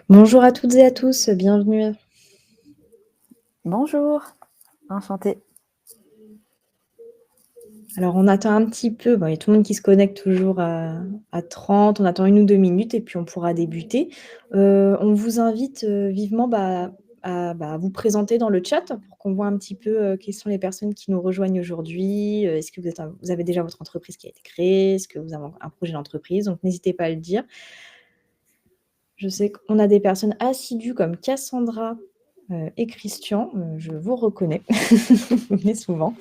Bonjour à toutes et à tous, bienvenue. Bonjour, enchantée. Alors on attend un petit peu, bon, il y a tout le monde qui se connecte toujours à 30, on attend 1 ou 2 minutes et puis on pourra débuter. On vous invite, vivement, à vous présenter dans le chat pour qu'on voit un petit peu, quelles sont les personnes qui nous rejoignent aujourd'hui. Est-ce que vous avez déjà votre entreprise qui a été créée? Est-ce que vous avez un projet d'entreprise? Donc n'hésitez pas à le dire. Je sais qu'on a des personnes assidues comme Cassandra, et Christian, je vous reconnais, vous venez souvent.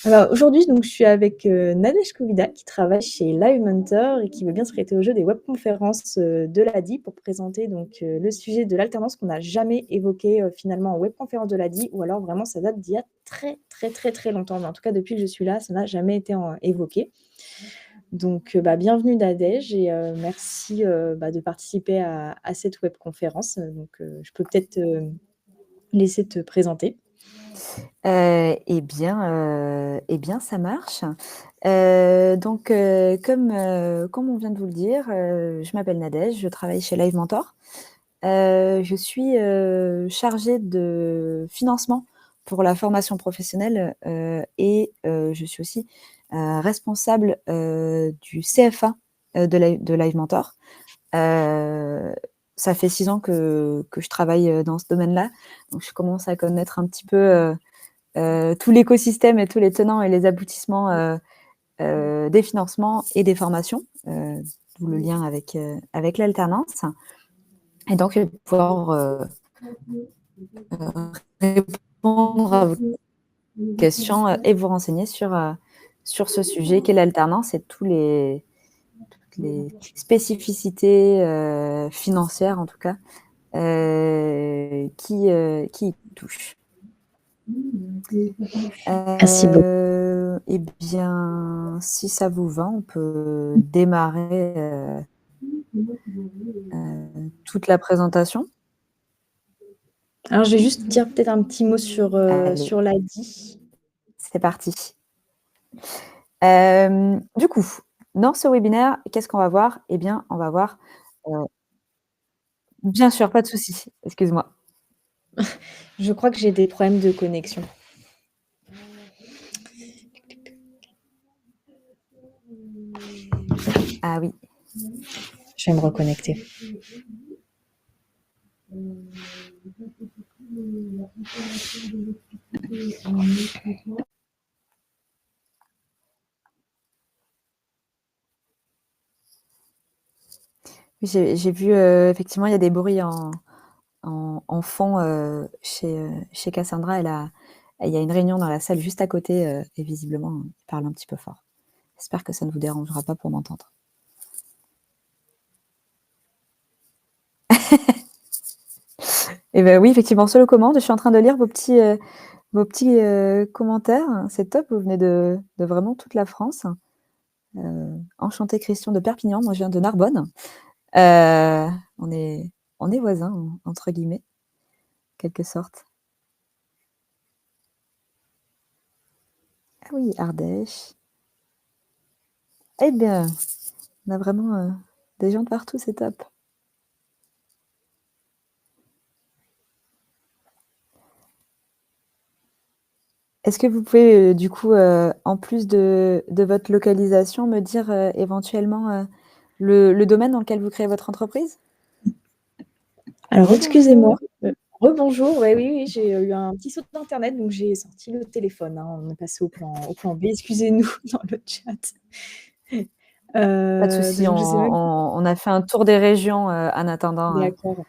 Alors aujourd'hui, donc, je suis avec Nadège Kovida qui travaille chez Live Mentor et qui veut bien se prêter au jeu des webconférences de l'ADI pour présenter donc, le sujet de l'alternance qu'on n'a jamais évoqué finalement en webconférence de l'ADI, ou alors vraiment ça date d'il y a très très très très longtemps. Mais en tout cas, depuis que je suis là, ça n'a jamais été évoqué. Donc bienvenue Nadège et merci de participer à cette webconférence. Donc je peux peut-être laisser te présenter. Ça marche. Comme on vient de vous le dire, je m'appelle Nadège, je travaille chez Live Mentor. Je suis chargée de financement pour la formation professionnelle et je suis aussi responsable du CFA de Live Mentor. Ça fait 6 ans que je travaille dans ce domaine-là, donc je commence à connaître un petit peu tout l'écosystème et tous les tenants et les aboutissements des financements et des formations, d'où le lien avec l'alternance. Et donc, je vais pouvoir répondre à vos questions et vous renseigner sur ce sujet qu'est l'alternance et toutes les spécificités financières, en tout cas, qui y touchent. Merci beaucoup. Eh bien, si ça vous va, on peut démarrer toute la présentation. Alors je vais juste dire peut-être un petit mot sur Allez, l'ADI. c'est parti. Du coup, dans ce webinaire, qu'est-ce qu'on va voir? Eh bien, on va voir, bien sûr, pas de souci, excuse-moi. Je crois que j'ai des problèmes de connexion. Ah oui. Je vais me reconnecter. J'ai vu, effectivement, il y a des bruits en fond chez Cassandra. Il y a une réunion dans la salle juste à côté et visiblement, ils parlent un petit peu fort. J'espère que ça ne vous dérangera pas pour m'entendre. Et ben oui, effectivement, solo commande. Je suis en train de lire vos petits commentaires. C'est top. Vous venez de vraiment toute la France. Enchantée Christian de Perpignan. Moi, je viens de Narbonne. On est voisins, entre guillemets, quelque sorte. Ah oui, Ardèche. Eh bien, on a vraiment des gens de partout, c'est top. Est-ce que vous pouvez, du coup, en plus de votre localisation, me dire éventuellement le domaine dans lequel vous créez votre entreprise? Alors excusez-moi. Rebonjour. Rebonjour, ouais, oui, oui, j'ai eu un petit saut d'internet, donc j'ai sorti le téléphone, hein. On est passé au plan B. Excusez-nous dans le chat. Pas de souci, Donc je sais même on a fait un tour des régions en attendant. d'accord.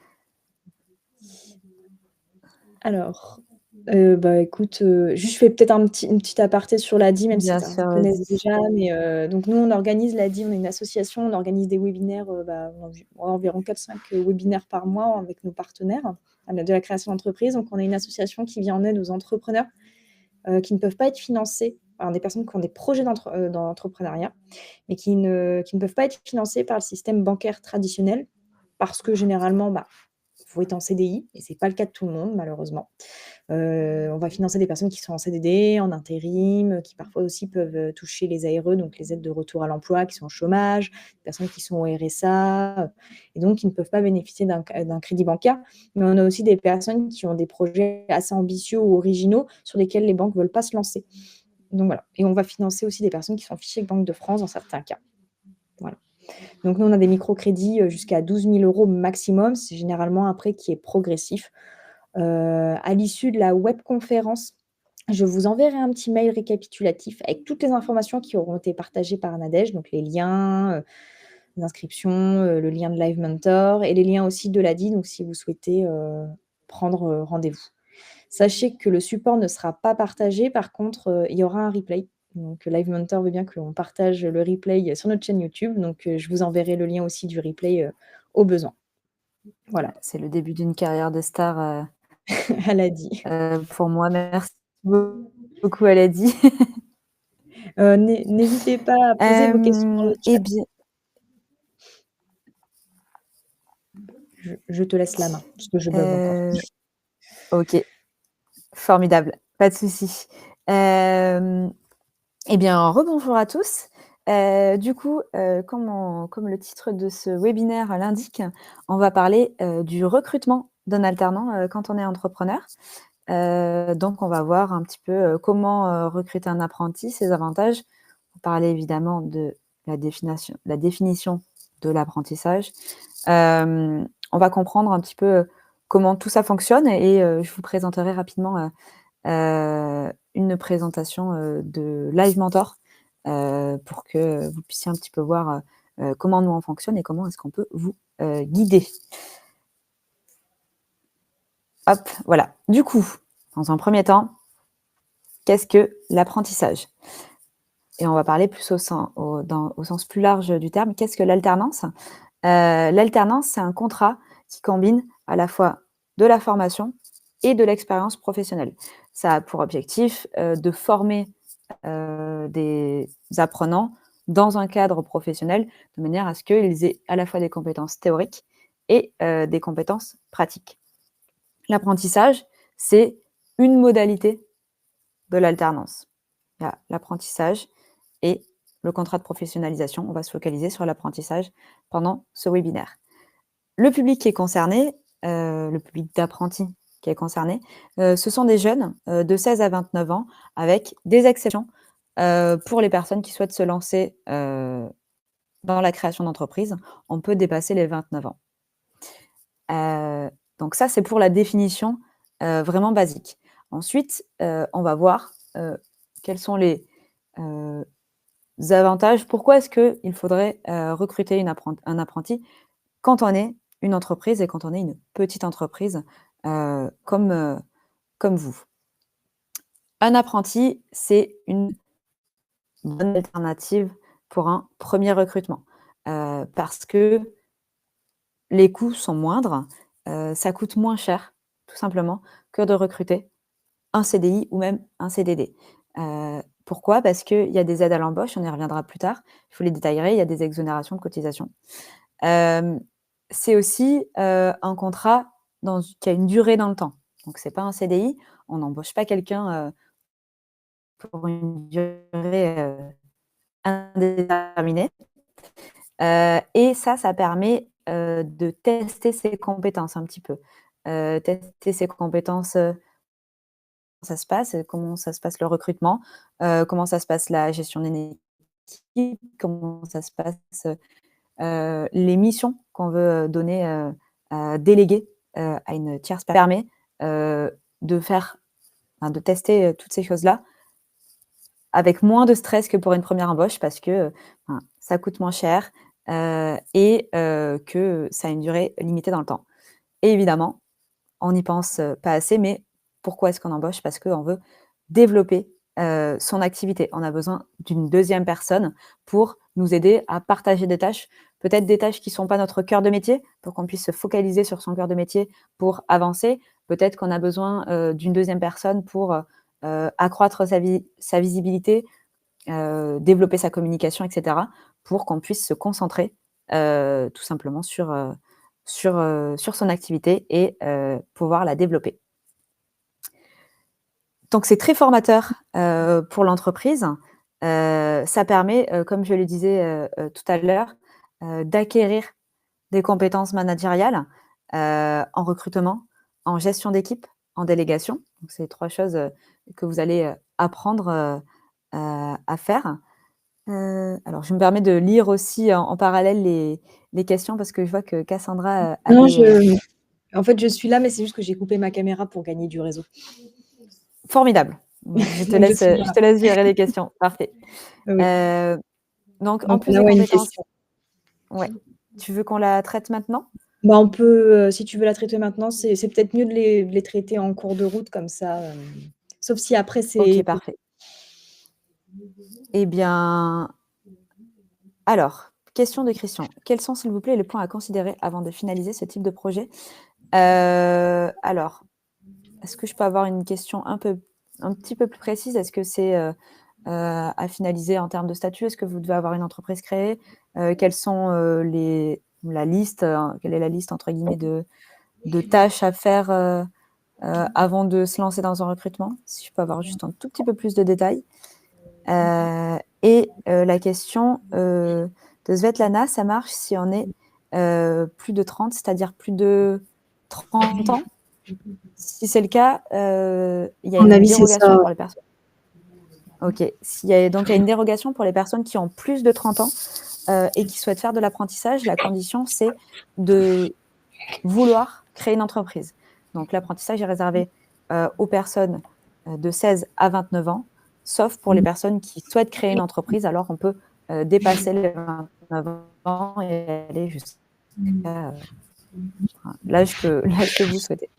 Alors, écoute, juste je fais peut-être une petite aparté sur l'ADI, même si Bien certains sûr, connaissent vas-y. déjà, mais donc nous, on organise l'ADI, on est une association, on organise des webinaires, environ 4-5 webinaires par mois avec nos partenaires, de la création d'entreprise. Donc on est une association qui vient en aide aux entrepreneurs, qui ne peuvent pas être financés par des personnes qui ont des projets dans l'entrepreneuriat, mais qui ne peuvent pas être financés par le système bancaire traditionnel parce que généralement, faut être en CDI et c'est pas le cas de tout le monde malheureusement. On va financer des personnes qui sont en CDD, en intérim, qui parfois aussi peuvent toucher les ARE, donc les aides de retour à l'emploi, qui sont au chômage, des personnes qui sont au RSA, et donc qui ne peuvent pas bénéficier d'un crédit bancaire. Mais on a aussi des personnes qui ont des projets assez ambitieux ou originaux sur lesquels les banques ne veulent pas se lancer. Donc voilà, et on va financer aussi des personnes qui sont fichées avec Banque de France dans certains cas. Voilà. Donc nous, on a des microcrédits jusqu'à 12 000 € maximum. C'est généralement un prêt qui est progressif. À l'issue de la webconférence, je vous enverrai un petit mail récapitulatif avec toutes les informations qui auront été partagées par Nadège, donc les liens, l'inscription, le lien de Live Mentor et les liens aussi de l'ADI, donc si vous souhaitez prendre rendez-vous. Sachez que le support ne sera pas partagé, par contre, il y aura un replay. Donc Live Mentor veut bien que l'on partage le replay sur notre chaîne YouTube, donc je vous enverrai le lien aussi du replay au besoin. Voilà. C'est le début d'une carrière de star, À l'ADI. pour moi. Merci beaucoup à l'ADI. N'hésitez pas à poser vos questions dans le Eh chat. bien, Je te laisse la main, parce que je beuve encore. OK, formidable, pas de souci. Eh bien, rebonjour à tous. Du coup, comme le titre de ce webinaire l'indique, on va parler du recrutement d'un alternant quand on est entrepreneur. Donc, on va voir un petit peu comment recruter un apprenti, ses avantages. On va parler évidemment de la définition de l'apprentissage. On va comprendre un petit peu comment tout ça fonctionne et je vous présenterai rapidement une présentation de Live Mentor pour que vous puissiez un petit peu voir comment nous on fonctionne et comment est-ce qu'on peut vous guider. Hop, voilà. Du coup, dans un premier temps, qu'est-ce que l'apprentissage? Et on va parler plus au sens plus large du terme. Qu'est-ce que l'alternance? L'alternance, c'est un contrat qui combine à la fois de la formation et de l'expérience professionnelle. Ça a pour objectif de former des apprenants dans un cadre professionnel de manière à ce qu'ils aient à la fois des compétences théoriques et des compétences pratiques. L'apprentissage, c'est une modalité de l'alternance. Il y a l'apprentissage et le contrat de professionnalisation. On va se focaliser sur l'apprentissage pendant ce webinaire. Le public qui est concerné, le public d'apprentis qui est concerné, ce sont des jeunes de 16 à 29 ans avec des exceptions pour les personnes qui souhaitent se lancer dans la création d'entreprise. On peut dépasser les 29 ans. Donc ça, c'est pour la définition vraiment basique. Ensuite, on va voir quels sont les avantages. Pourquoi est-ce qu'il faudrait recruter un apprenti quand on est une entreprise et quand on est une petite entreprise comme vous. Un apprenti, c'est une bonne alternative pour un premier recrutement parce que les coûts sont moindres, ça coûte moins cher, tout simplement, que de recruter un CDI ou même un CDD. Pourquoi? Parce qu'il y a des aides à l'embauche, on y reviendra plus tard, je vous les détaillerai, il y a des exonérations de cotisations. C'est aussi un contrat qui a une durée dans le temps. Donc, ce n'est pas un CDI, on n'embauche pas quelqu'un pour une durée indéterminée. Et ça permet de tester ses compétences un petit peu. Tester ses compétences, comment ça se passe le recrutement, comment ça se passe la gestion d'une équipe, comment ça se passe les missions qu'on veut donner, déléguer à une tierce personne permet de tester toutes ces choses-là avec moins de stress que pour une première embauche parce que ça coûte moins cher et que ça a une durée limitée dans le temps. Et évidemment, on n'y pense pas assez, mais pourquoi est-ce qu'on embauche? Parce qu'on veut développer son activité. On a besoin d'une deuxième personne pour nous aider à partager des tâches, peut-être des tâches qui ne sont pas notre cœur de métier, pour qu'on puisse se focaliser sur son cœur de métier pour avancer. Peut-être qu'on a besoin d'une deuxième personne pour accroître sa visibilité, développer sa communication, etc., pour qu'on puisse se concentrer tout simplement sur son activité et pouvoir la développer. Donc, c'est très formateur pour l'entreprise. Ça permet, comme je le disais tout à l'heure, d'acquérir des compétences managériales en recrutement, en gestion d'équipe, en délégation. Donc, c'est 3 choses que vous allez apprendre à faire. Alors, je me permets de lire aussi en parallèle les questions parce que je vois que Cassandra a Non, des… en fait, je suis là, mais c'est juste que j'ai coupé ma caméra pour gagner du réseau. Formidable. Je te laisse gérer les questions. Parfait. Oui. Donc, en Donc plus on a des une compétences… question. Ouais. Tu veux qu'on la traite maintenant? Bah, on peut, si tu veux la traiter maintenant, c'est peut-être mieux de les traiter en cours de route comme ça, sauf si après OK, c'est… parfait. Eh bien, alors, question de Christian. Quels sont, s'il vous plaît, les points à considérer avant de finaliser ce type de projet? Alors, est-ce que je peux avoir une question un petit peu plus précise? Est-ce que c'est à finaliser en termes de statut? Est-ce que vous devez avoir une entreprise créée? Quelles sont la liste, quelle est la liste entre guillemets de tâches à faire avant de se lancer dans un recrutement? Si je peux avoir juste un tout petit peu plus de détails. Et la question de Svetlana, ça marche si on est plus de 30, c'est-à-dire plus de 30 ans? Si c'est le cas, il y a À mon une avis, c'est dérogation ça. pour les personnes. OK. Donc, il y a une dérogation pour les personnes qui ont plus de 30 ans et qui souhaitent faire de l'apprentissage. La condition, c'est de vouloir créer une entreprise. Donc, l'apprentissage est réservé aux personnes de 16 à 29 ans, sauf pour les personnes qui souhaitent créer une entreprise. Alors, on peut dépasser les 29 ans et aller jusqu'à l'âge que vous souhaitez.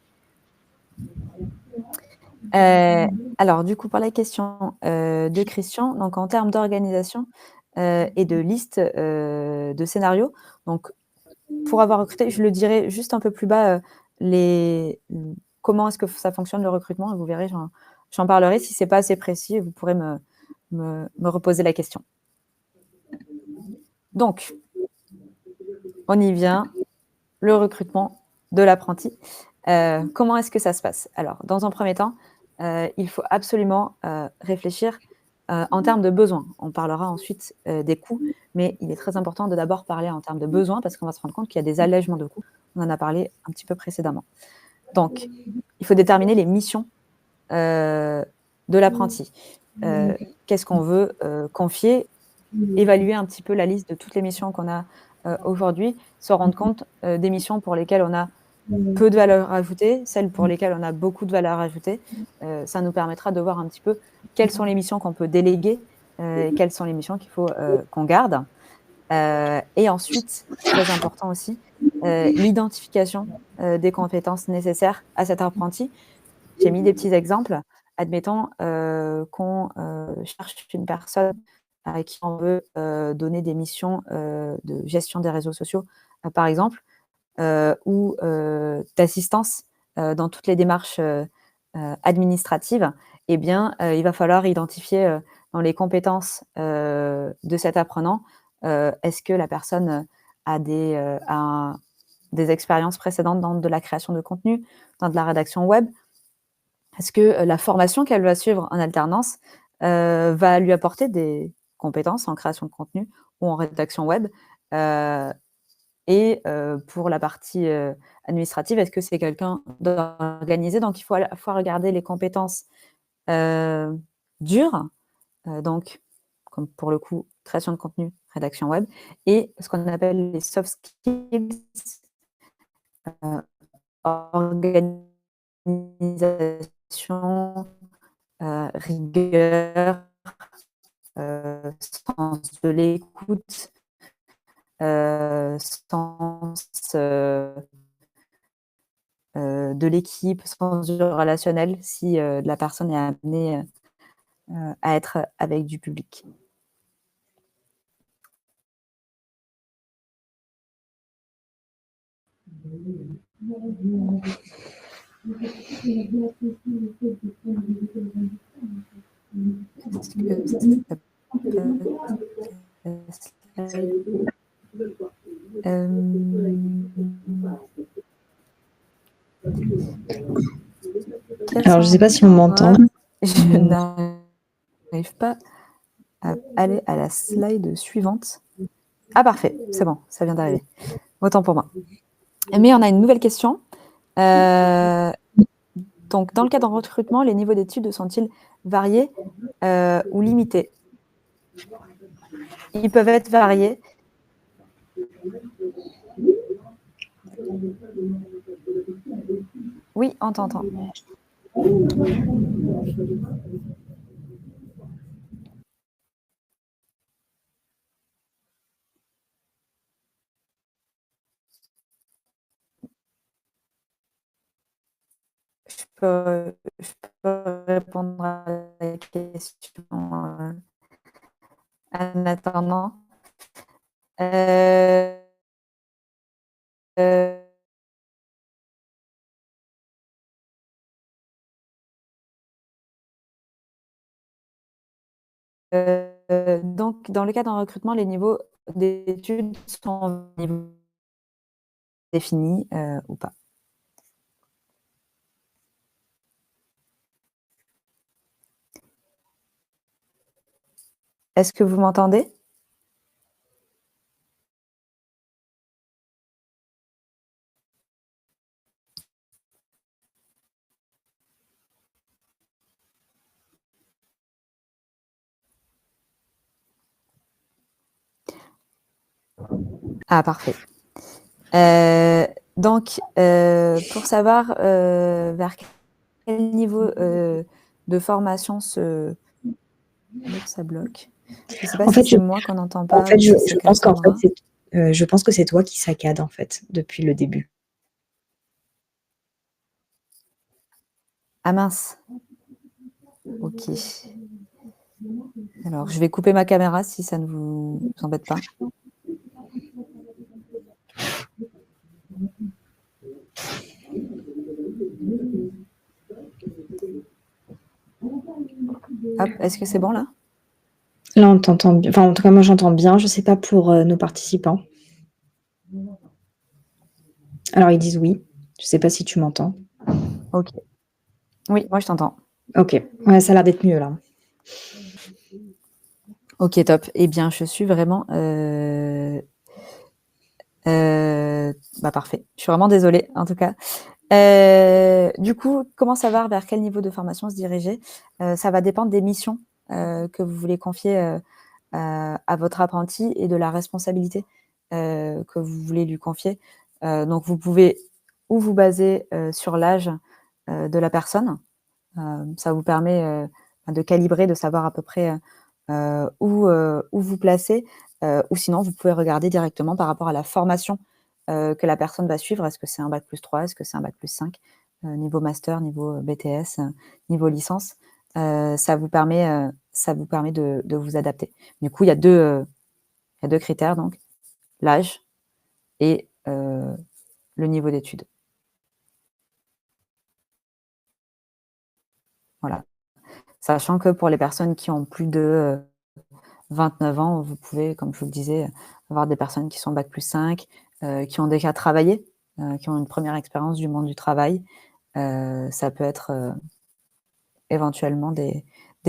Alors, du coup, pour la question de Christian, donc en termes d'organisation et de liste de scénarios, donc pour avoir recruté, je le dirai juste un peu plus bas, comment est-ce que ça fonctionne le recrutement, et vous verrez, j'en parlerai. Si ce n'est pas assez précis, vous pourrez me reposer la question. Donc, on y vient, le recrutement de l'apprenti. Comment est-ce que ça se passe? Alors, dans un premier temps, il faut absolument réfléchir en termes de besoins. On parlera ensuite des coûts, mais il est très important de d'abord parler en termes de besoins parce qu'on va se rendre compte qu'il y a des allègements de coûts. On en a parlé un petit peu précédemment. Donc, il faut déterminer les missions de l'apprenti. Qu'est-ce qu'on veut confier? Évaluer un petit peu la liste de toutes les missions qu'on a aujourd'hui, se rendre compte des missions pour lesquelles on a peu de valeur ajoutée, celles pour lesquelles on a beaucoup de valeur ajoutée. Ça nous permettra de voir un petit peu quelles sont les missions qu'on peut déléguer et quelles sont les missions qu'il faut qu'on garde. Et ensuite, très important aussi, l'identification des compétences nécessaires à cet apprenti. J'ai mis des petits exemples. Admettons qu'on cherche une personne à qui on veut donner des missions de gestion des réseaux sociaux, par exemple, ou d'assistance dans toutes les démarches administratives. Eh bien, il va falloir identifier dans les compétences de cet apprenant, est-ce que la personne a des expériences précédentes dans de la création de contenu, dans de la rédaction web? Est-ce que la formation qu'elle va suivre en alternance va lui apporter des compétences en création de contenu ou en rédaction web? Et pour la partie administrative, est-ce que c'est quelqu'un d'organisé? Donc, il faut à la fois regarder les compétences dures, donc comme pour le coup, création de contenu, rédaction web, et ce qu'on appelle les soft skills, organisation, rigueur, sens de l'écoute, sens de l'équipe, sens du relationnel, si la personne est amenée à être avec du public. Alors, je ne sais pas si on m'entend. Je n'arrive pas à aller à la slide suivante. Ah parfait, c'est bon, ça vient d'arriver. Autant pour moi. Mais on a une nouvelle question. Donc, dans le cadre de recrutement, les niveaux d'études sont-ils variés ou limités? Ils peuvent être variés. Oui, on t'entend. Je peux répondre à la question en attendant. Donc, dans le cas d'un recrutement, les niveaux d'études sont définis ou pas. Est-ce que vous m'entendez? Ah, parfait. Donc, pour savoir vers quel niveau de formation ça bloque. Je ne sais pas En si fait, c'est moi qu'on n'entend en pas fait, ou si c'est Cassandra. je pense que c'est toi qui saccade, en fait, depuis le début. Ah mince. Ok. Alors, je vais couper ma caméra si ça ne vous embête pas. Hop, est-ce que c'est bon là? Là, on t'entend bien. Enfin, en tout cas, moi, j'entends bien. Je ne sais pas pour nos participants. Alors, ils disent oui. Je ne sais pas si tu m'entends. Ok. Oui, moi je t'entends. Ok. Ouais, ça a l'air d'être mieux là. Ok, top. Eh bien, je suis vraiment... parfait. Je suis vraiment désolée, en tout cas. Du coup, comment savoir vers quel niveau de formation se diriger? Ça va dépendre des missions que vous voulez confier à votre apprenti et de la responsabilité que vous voulez lui confier. Donc, vous pouvez ou vous baser sur l'âge de la personne. Ça vous permet de calibrer, de savoir à peu près où vous placer. Ou sinon, vous pouvez regarder directement par rapport à la formation que la personne va suivre. Est-ce que c'est un bac+3? Est-ce que c'est un bac+5? Niveau master, niveau BTS, niveau licence. Ça vous permet de vous adapter. Du coup, il y a deux critères, donc l'âge et le niveau d'études. Voilà. Sachant que pour les personnes qui ont plus de 29 ans, vous pouvez, comme je vous le disais, avoir des personnes qui sont bac+5, qui ont déjà travaillé, qui ont une première expérience du monde du travail. Ça peut être éventuellement des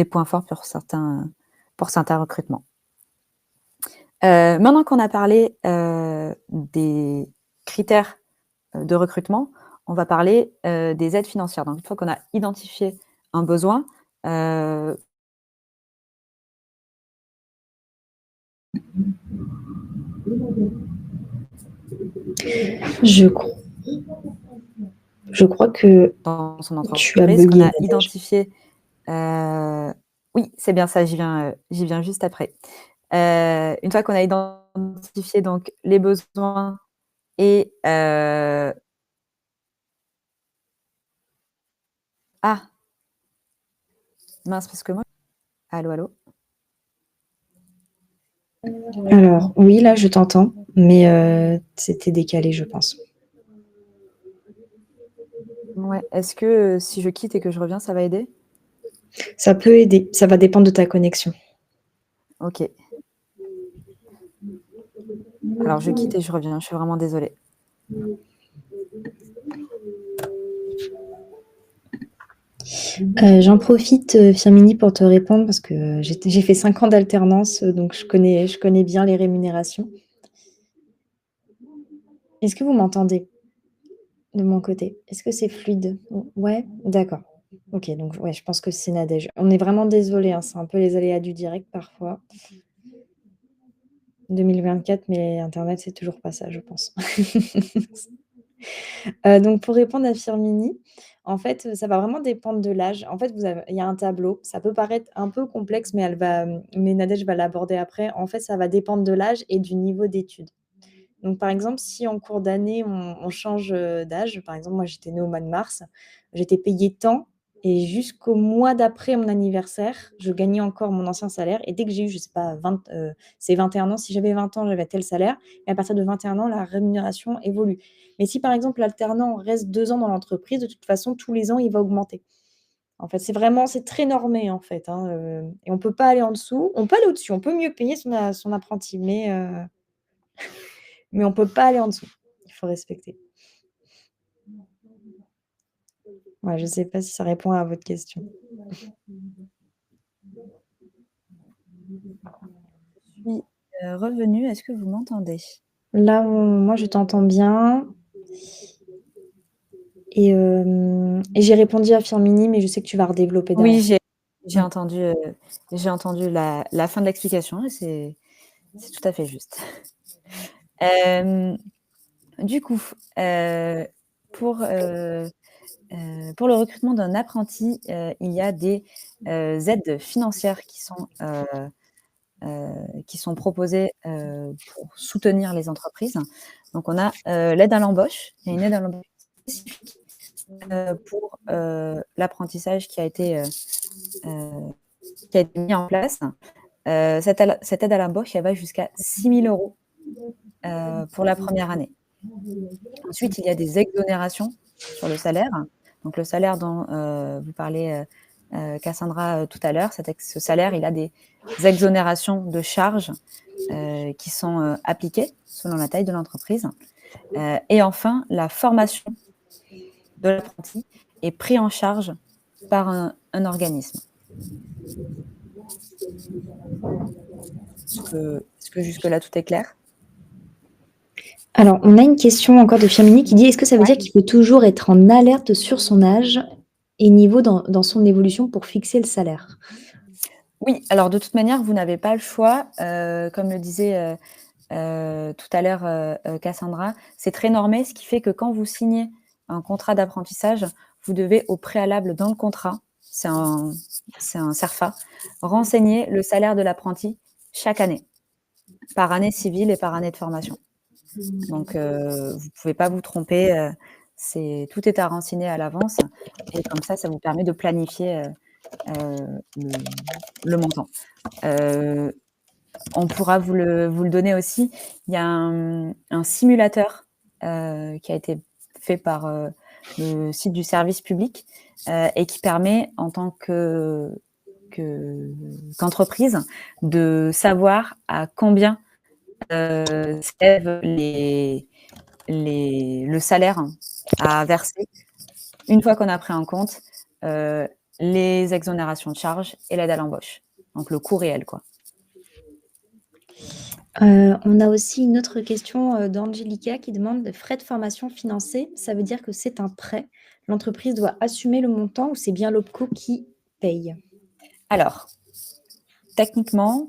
points forts pour certains recrutements. Maintenant qu'on a parlé des critères de recrutement, on va parler des aides financières. Donc, une fois qu'on a identifié un besoin, Je crois que dans son tu as entreprise, qu'on bugué, a Nadège. identifié... oui, c'est bien ça, j'y viens juste après. Une fois qu'on a identifié donc les besoins et... Ah, mince, parce que moi... Allô, allô? Alors, oui, là, je t'entends, mais c'était décalé, je pense. Ouais. Est-ce que si je quitte et que je reviens, ça va aider? Ça peut aider. Ça va dépendre de ta connexion. Ok. Alors, je quitte et je reviens. Je suis vraiment désolée. J'en profite, Firmini, pour te répondre parce que j'ai fait 5 ans d'alternance, donc je connais bien les rémunérations. Est-ce que vous m'entendez? De mon côté? Est-ce que c'est fluide? Ouais? D'accord. OK, donc ouais, je pense que c'est Nadège. On est vraiment désolé, hein, c'est un peu les aléas du direct parfois. 2024, mais internet, c'est toujours pas ça, je pense. Donc pour répondre à Firmini, en fait, ça va vraiment dépendre de l'âge. En fait, il y a un tableau, ça peut paraître un peu complexe, mais mais Nadège va l'aborder après. En fait, ça va dépendre de l'âge et du niveau d'études. Donc par exemple, si en cours d'année, on change, d'âge, par exemple, moi j'étais née au mois de mars, j'étais payée tant et jusqu'au mois d'après mon anniversaire, je gagnais encore mon ancien salaire et dès que j'ai eu, je sais pas, c'est 21 ans, si j'avais 20 ans, j'avais tel salaire et à partir de 21 ans, la rémunération évolue. Mais si par exemple l'alternant reste 2 ans dans l'entreprise, de toute façon, tous les ans, il va augmenter. En fait, c'est très normé en fait, hein, et on peut pas aller en dessous. On peut aller au-dessus, on peut mieux payer son apprenti, mais on peut pas aller en dessous. Il faut respecter. Ouais, je sais pas si ça répond à votre question. Je suis, revenue. Est-ce que vous m'entendez? Là, moi, je t'entends bien et j'ai répondu à Firmini, mais je sais que tu vas redévelopper Oui, derrière. j'ai entendu la fin de l'explication et c'est tout à fait juste. Du coup, pour le recrutement d'un apprenti, il y a des aides financières qui sont proposées pour soutenir les entreprises. Donc, on a l'aide à l'embauche. Il y a une aide à l'embauche spécifique pour l'apprentissage qui a été mis en place. Cette aide à l'embauche, elle va jusqu'à 6 000 € pour la première année. Ensuite, il y a des exonérations sur le salaire. Donc, le salaire dont vous parlez, Cassandra, tout à l'heure, ce salaire, il a des exonérations de charges qui sont appliquées selon la taille de l'entreprise. Et enfin, la formation de l'apprenti est prise en charge par un organisme. Est-ce que jusque-là, tout est clair? Alors, on a une question encore de Firmini qui dit: «Est-ce que ça veut dire qu'il faut toujours être en alerte sur son âge et niveau dans son évolution pour fixer le salaire?» Oui, alors de toute manière, vous n'avez pas le choix. Comme le disait tout à l'heure Cassandra, c'est très normé, ce qui fait que quand vous signez un contrat d'apprentissage, vous devez au préalable dans le contrat, c'est un CERFA, renseigner le salaire de l'apprenti chaque année, par année civile et par année de formation. Donc, vous ne pouvez pas vous tromper, tout est à renseigner à l'avance et comme ça vous permet de planifier le montant. On pourra vous le donner aussi. Il y a un simulateur qui a été fait par le site du service public et qui permet en tant qu'entreprise de savoir à combien s'élèvent le salaire à verser une fois qu'on a pris en compte les exonérations de charges et l'aide à l'embauche. Donc le coût réel, quoi. On a aussi une autre question, d'Angelica qui demande: «Frais de formation financés, ça veut dire que c'est un prêt? L'entreprise doit assumer le montant ou c'est bien l'OPCO qui paye?» Alors, techniquement,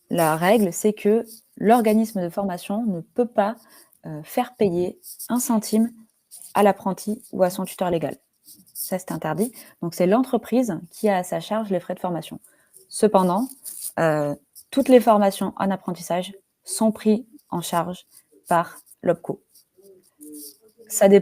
la règle, c'est que l'organisme de formation ne peut pas faire payer 1 centime à l'apprenti ou à son tuteur légal. Ça, c'est interdit. Donc, c'est l'entreprise qui a à sa charge les frais de formation. Cependant, toutes les formations en apprentissage sont prises en charge par l'OPCO.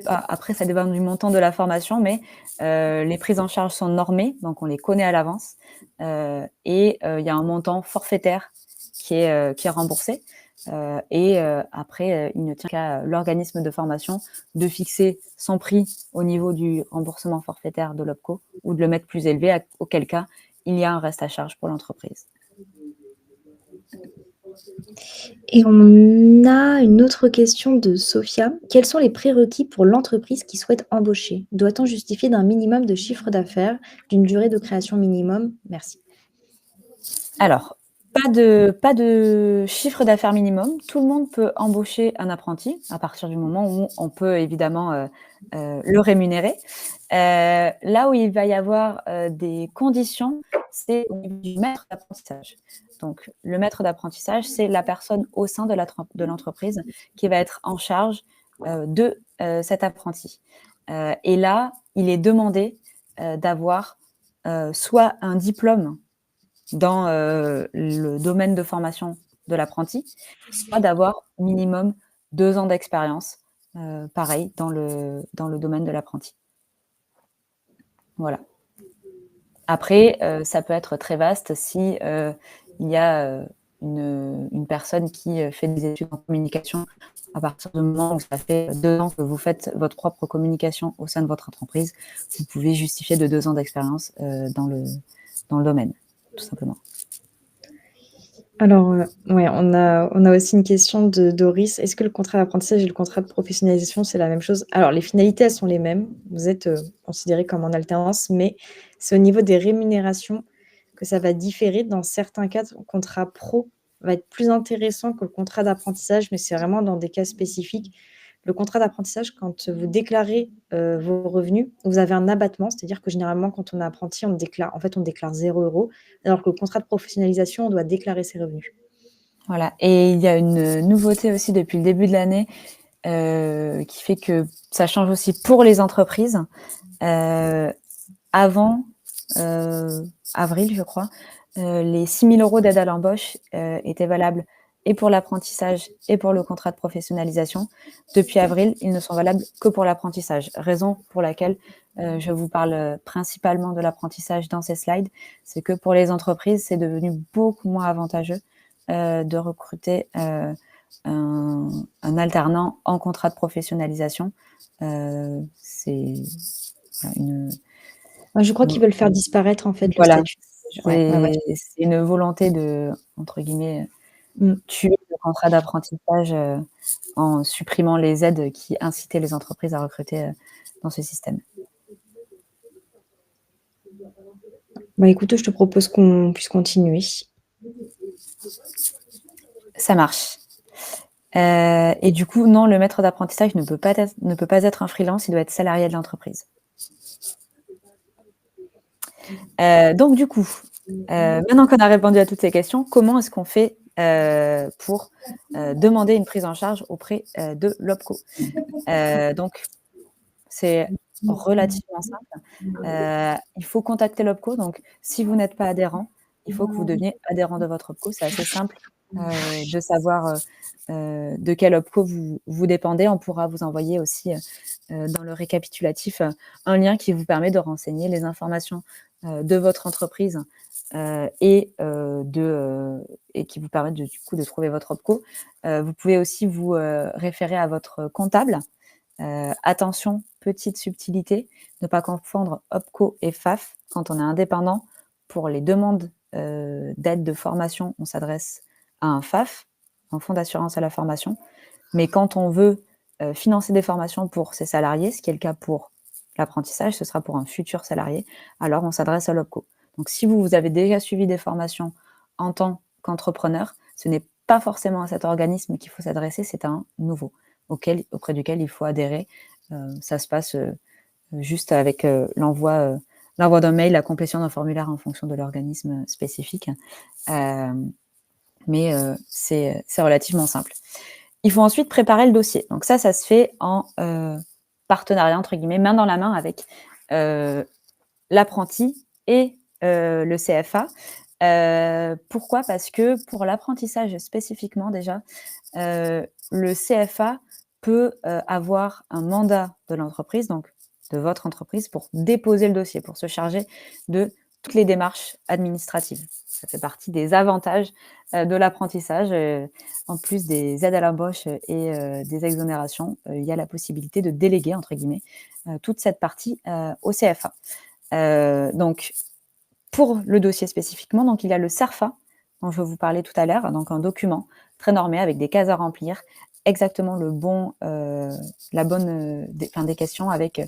Après, ça dépend du montant de la formation, mais les prises en charge sont normées, donc on les connaît à l'avance. Et il y a un montant forfaitaire qui est remboursé. Après, il ne tient qu'à l'organisme de formation de fixer son prix au niveau du remboursement forfaitaire de l'OPCO ou de le mettre plus élevé, auquel cas il y a un reste à charge pour l'entreprise. Et on a une autre question de Sophia. Quels sont les prérequis pour l'entreprise qui souhaite embaucher? Doit-on justifier d'un minimum de chiffre d'affaires, d'une durée de création minimum? Merci. Alors, pas de chiffre d'affaires minimum. Tout le monde peut embaucher un apprenti à partir du moment où on peut évidemment le rémunérer. Là où il va y avoir des conditions, c'est au niveau du maître d'apprentissage. Donc, le maître d'apprentissage, c'est la personne au sein de l'entreprise qui va être en charge de cet apprenti. Et là, il est demandé d'avoir soit un diplôme dans le domaine de formation de l'apprenti, soit d'avoir minimum 2 ans d'expérience, pareil, dans le domaine de l'apprenti. Voilà. Après, ça peut être très vaste si il y a une personne qui fait des études en communication. À partir du moment où ça fait 2 ans que vous faites votre propre communication au sein de votre entreprise, vous pouvez justifier de 2 ans d'expérience dans le domaine, tout simplement. Alors, ouais, on a aussi une question de Doris. Est-ce que le contrat d'apprentissage et le contrat de professionnalisation, c'est la même chose? Alors, les finalités, elles sont les mêmes. Vous êtes considéré comme en alternance, mais c'est au niveau des rémunérations que ça va différer. Dans certains cas, le contrat pro va être plus intéressant que le contrat d'apprentissage, mais c'est vraiment dans des cas spécifiques. Le contrat d'apprentissage, quand vous déclarez vos revenus, vous avez un abattement, c'est-à-dire que généralement, quand on est apprenti, on déclare 0 €, alors que le contrat de professionnalisation, on doit déclarer ses revenus. Voilà, et il y a une nouveauté aussi depuis le début de l'année qui fait que ça change aussi pour les entreprises. Avant avril, je crois, les 6 000 € d'aide à l'embauche étaient valables et pour l'apprentissage et pour le contrat de professionnalisation. Depuis avril, ils ne sont valables que pour l'apprentissage, raison pour laquelle je vous parle principalement de l'apprentissage dans ces slides. C'est que pour les entreprises, c'est devenu beaucoup moins avantageux de recruter un alternant en contrat de professionnalisation. C'est voilà, Je crois qu'ils veulent faire disparaître, en fait, le voilà, statut. Ouais, ouais, ouais. c'est une volonté de, entre guillemets, Mmh. tuer le contrat d'apprentissage en supprimant les aides qui incitaient les entreprises à recruter dans ce système. Bah, écoute, je te propose qu'on puisse continuer. Ça marche. Et du coup, non, le maître d'apprentissage ne peut pas être un freelance, il doit être salarié de l'entreprise. Donc du coup, maintenant qu'on a répondu à toutes ces questions, comment est-ce qu'on fait pour demander une prise en charge auprès de l'OPCO? Donc, c'est relativement simple. Il faut contacter l'OPCO. Donc, si vous n'êtes pas adhérent, il faut que vous deveniez adhérent de votre OPCO. C'est assez simple de savoir de quel OPCO vous dépendez. On pourra vous envoyer aussi dans le récapitulatif un lien qui vous permet de renseigner les informations de votre entreprise et qui vous permettent du coup de trouver votre OPCO. Vous pouvez aussi vous référer à votre comptable. Attention, petite subtilité, ne pas confondre OPCO et FAF. Quand on est indépendant, pour les demandes d'aide de formation, on s'adresse à un FAF, un fonds d'assurance à la formation. Mais quand on veut financer des formations pour ses salariés, ce qui est le cas pour l'apprentissage, ce sera pour un futur salarié, alors on s'adresse à l'OPCO. Donc si vous avez déjà suivi des formations en tant qu'entrepreneur, ce n'est pas forcément à cet organisme qu'il faut s'adresser, c'est à un nouveau auprès duquel il faut adhérer. Ça se passe juste avec l'envoi d'un mail, la complétion d'un formulaire en fonction de l'organisme spécifique. Mais c'est relativement simple. Il faut ensuite préparer le dossier. Donc ça se fait en partenariat, entre guillemets, main dans la main avec l'apprenti et le CFA. Pourquoi? Parce que pour l'apprentissage spécifiquement déjà, le CFA peut avoir un mandat de l'entreprise, donc de votre entreprise, pour déposer le dossier, pour se charger de toutes les démarches administratives. Ça fait partie des avantages de l'apprentissage. En plus des aides à l'embauche et des exonérations, il y a la possibilité de déléguer, entre guillemets, toute cette partie au CFA. Donc, pour le dossier spécifiquement, donc il y a le CERFA, dont je vais vous parler tout à l'heure, donc un document très normé avec des cases à remplir, exactement la bonne des questions avec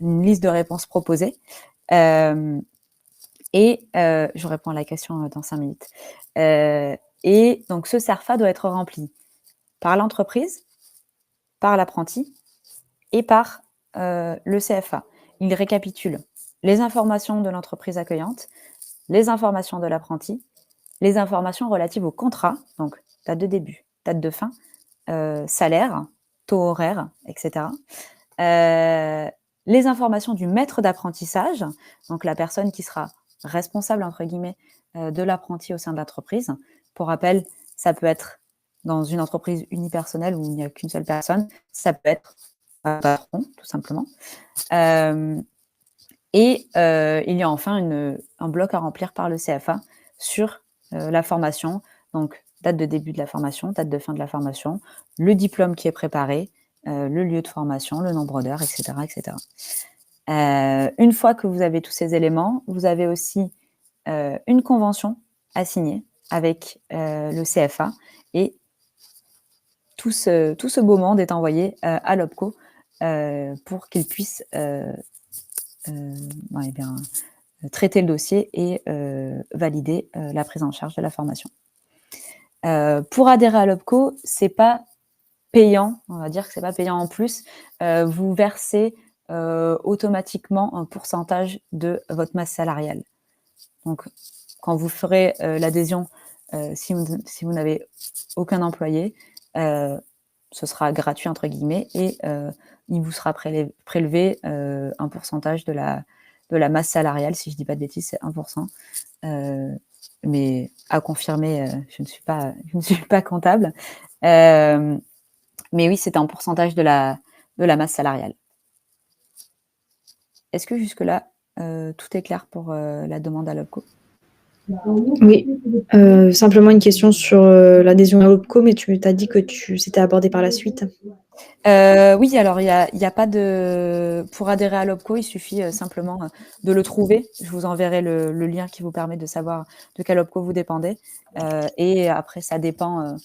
une liste de réponses proposées. Je réponds à la question dans 5 minutes. Et donc, ce CERFA doit être rempli par l'entreprise, par l'apprenti et par le CFA. Il récapitule les informations de l'entreprise accueillante, les informations de l'apprenti, les informations relatives au contrat, donc date de début, date de fin, salaire, taux horaire, etc. Les informations du maître d'apprentissage, donc la personne qui sera responsable, entre guillemets, de l'apprenti au sein de l'entreprise. Pour rappel, ça peut être dans une entreprise unipersonnelle où il n'y a qu'une seule personne, ça peut être un patron, tout simplement. Il y a enfin un bloc à remplir par le CFA sur la formation, donc date de début de la formation, date de fin de la formation, le diplôme qui est préparé, le lieu de formation, le nombre d'heures, etc. etc. Une fois que vous avez tous ces éléments, vous avez aussi une convention à signer avec le CFA et tout ce beau monde est envoyé à l'OPCO pour qu'il puisse traiter le dossier et valider la prise en charge de la formation. Pour adhérer à l'OPCO, c'est pas payant, on va dire que c'est pas payant en plus. Vous versez automatiquement un pourcentage de votre masse salariale. Donc, quand vous ferez l'adhésion, si vous n'avez aucun employé, ce sera gratuit, entre guillemets, et il vous sera prélevé un pourcentage de la masse salariale. Si je ne dis pas de bêtises, c'est 1%. Mais à confirmer, je ne suis pas comptable. Mais oui, c'est un pourcentage de la masse salariale. Est-ce que jusque-là, tout est clair pour la demande à l'OPCO? Oui, simplement une question sur l'adhésion à l'OPCO, mais tu t'as dit que c'était abordé par la suite. Oui, alors il y a pas de... Pour adhérer à l'OPCO, il suffit simplement de le trouver. Je vous enverrai le lien qui vous permet de savoir de quel OPCO vous dépendez. Et après, ça dépend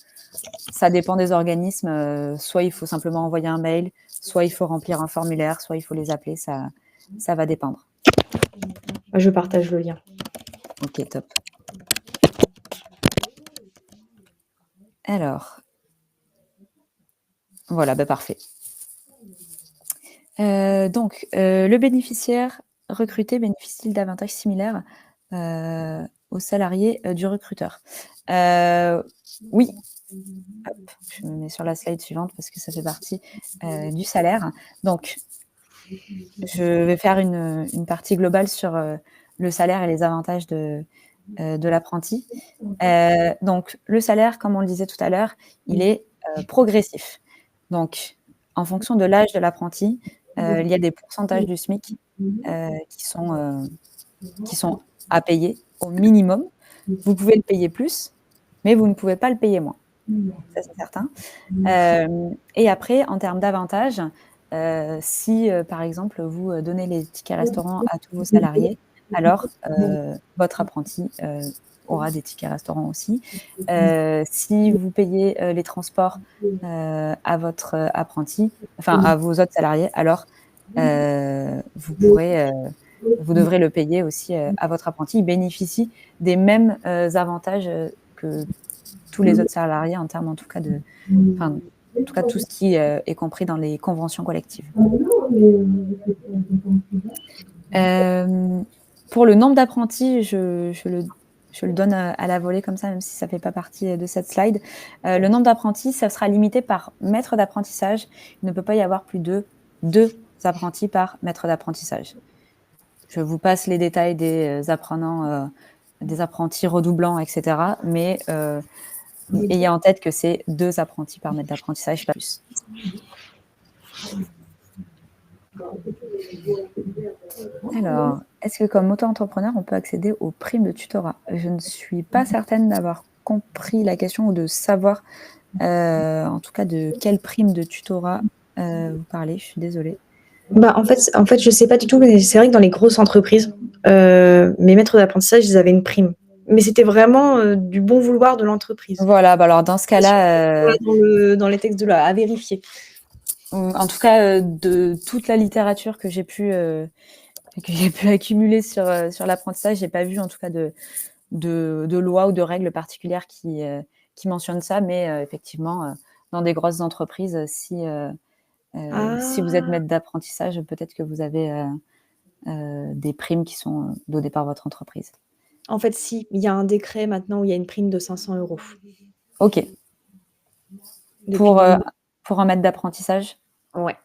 des organismes. Soit il faut simplement envoyer un mail, soit il faut remplir un formulaire, soit il faut les appeler. Ça va dépendre. Je partage le lien. Ok, top. Alors, voilà, parfait. Donc, le bénéficiaire recruté bénéficie d'avantages similaires aux salariés du recruteur. Oui. Hop, je me mets sur la slide suivante parce que ça fait partie du salaire. Donc, je vais faire une partie globale sur le salaire et les avantages de l'apprenti. Donc, le salaire, comme on le disait tout à l'heure, il est progressif. Donc, en fonction de l'âge de l'apprenti, il y a des pourcentages du SMIC qui sont à payer au minimum. Vous pouvez le payer plus, mais vous ne pouvez pas le payer moins. Ça, c'est certain. Et après, en termes d'avantages, si, par exemple, vous donnez les tickets restaurants à tous vos salariés, alors votre apprenti aura des tickets restaurants aussi. Si vous payez les transports à votre apprenti, enfin à vos autres salariés, alors vous devrez le payer aussi à votre apprenti. Il bénéficie des mêmes avantages que tous les autres salariés en termes, en tout cas, tout ce qui est compris dans les conventions collectives. Pour le nombre d'apprentis, je le donne à la volée comme ça, même si ça ne fait pas partie de cette slide. Le nombre d'apprentis, ça sera limité par maître d'apprentissage. Il ne peut pas y avoir plus de 2 apprentis par maître d'apprentissage. Je vous passe les détails des apprenants, des apprentis redoublants, etc. Mais ayez en tête que c'est 2 apprentis par maître d'apprentissage, pas plus. Alors, est-ce que comme auto-entrepreneur, on peut accéder aux primes de tutorat? Je ne suis pas certaine d'avoir compris la question ou de savoir, en tout cas, de quelle prime de tutorat vous parlez. Je suis désolée. En fait, je sais pas du tout, mais c'est vrai que dans les grosses entreprises, mes maîtres d'apprentissage, ils avaient une prime. Mais c'était vraiment, du bon vouloir de l'entreprise? Voilà, bah, alors dans ce Pas sûr que ce cas, soit dans les textes de loi, à vérifier. en tout cas, de toute la littérature que j'ai pu accumuler sur l'apprentissage, j'ai pas vu en tout cas de loi ou de règles particulières qui mentionnent ça, mais effectivement, dans des grosses entreprises, si vous êtes Ah! maître d'apprentissage, peut-être que vous avez des primes qui sont données par votre entreprise. En fait, si, il y a un décret maintenant où il y a une prime de 500 €. OK. Depuis Pour, 2000. pour un maître d'apprentissage? Ouais.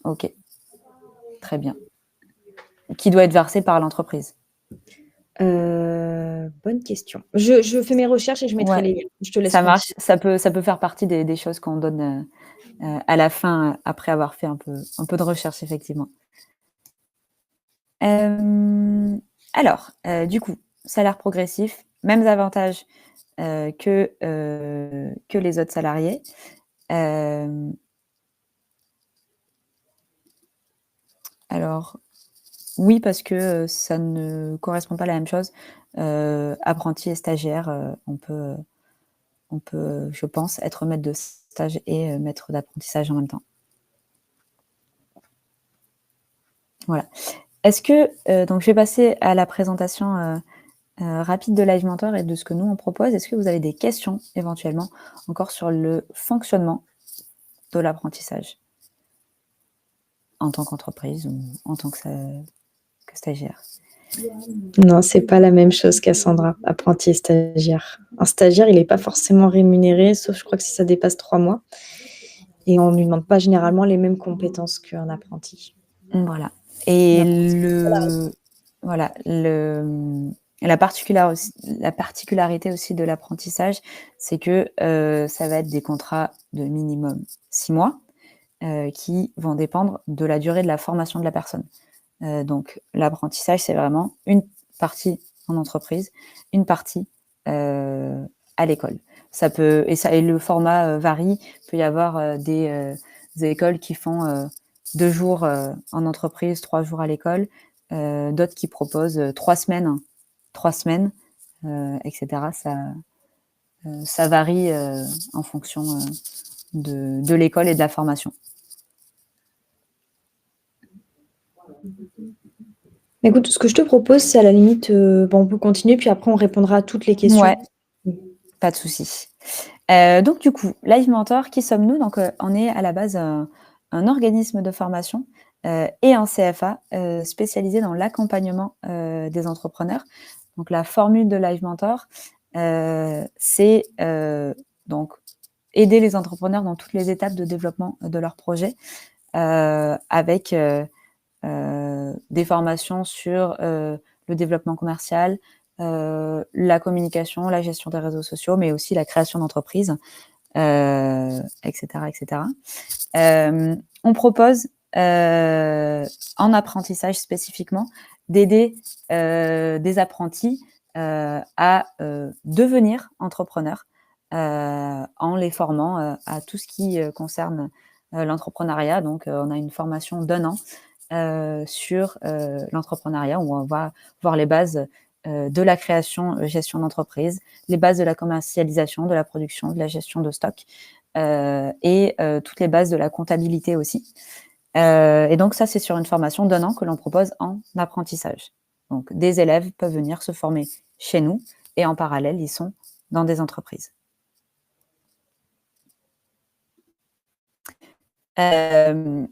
OK, très bien. Qui doit être versé par l'entreprise? Bonne question. Je fais mes recherches et je mettrai Ouais, les liens. Je te laisse ça marche. continuer. Ça peut faire partie des choses qu'on donne, à la fin, après avoir fait un peu de recherche, effectivement. Hem, alors, du coup, salaire progressif, mêmes avantages, que les autres salariés. Hem, alors oui, parce que, ça ne correspond pas à la même chose. Apprenti et stagiaire, on peut, je pense, être maître de stage et maître d'apprentissage en même temps. Voilà. Est-ce que, donc je vais passer à la présentation, rapide de Live Mentor et de ce que nous on propose. Est-ce que vous avez des questions éventuellement encore sur le fonctionnement de l'apprentissage en tant qu'entreprise ou en tant que stagiaire? Non, c'est pas la même chose, Cassandra, apprenti et stagiaire. Un stagiaire, il est pas forcément rémunéré, sauf je crois que si ça dépasse 3 mois et on lui demande pas généralement les mêmes compétences qu'un apprenti. Voilà. Et L'apprenti, c'est salarié. voilà, la particularité aussi de l'apprentissage, c'est que, ça va être des contrats de minimum 6 mois, qui vont dépendre de la durée de la formation de la personne. Donc l'apprentissage, c'est vraiment une partie en entreprise, une partie, à l'école. Et le format, varie. Il peut y avoir, des écoles qui font, 2 jours, en entreprise, 3 jours à l'école, d'autres qui proposent, 3 semaines, et cetera. Ça varie, en fonction, de l'école et de la formation. Écoute, ce que je te propose, c'est à la limite, on peut continuer, puis après on répondra à toutes les Ouais, questions. pas de souci. Donc du coup, Live Mentor, qui sommes-nous? Donc, on est à la base un organisme de formation, et un CFA, spécialisé dans l'accompagnement, des entrepreneurs. Donc la formule de Live Mentor, c'est, donc aider les entrepreneurs dans toutes les étapes de développement de leur projet, avec, des formations sur, le développement commercial, la communication, la gestion des réseaux sociaux, mais aussi la création d'entreprise, et cetera, et cetera. On propose, en apprentissage spécifiquement, d'aider, des apprentis, à, devenir entrepreneurs, en les formant, à tout ce qui, concerne, l'entrepreneuriat. Donc, on a une formation d'1 an, sur, l'entrepreneuriat, où on va voir les bases, de la création, gestion d'entreprise, les bases de la commercialisation, de la production, de la gestion de stock, et toutes les bases de la comptabilité aussi. Et donc ça, c'est sur une formation d'1 an que l'on propose en apprentissage. Donc des élèves peuvent venir se former chez nous et en parallèle, ils sont dans des entreprises. Hem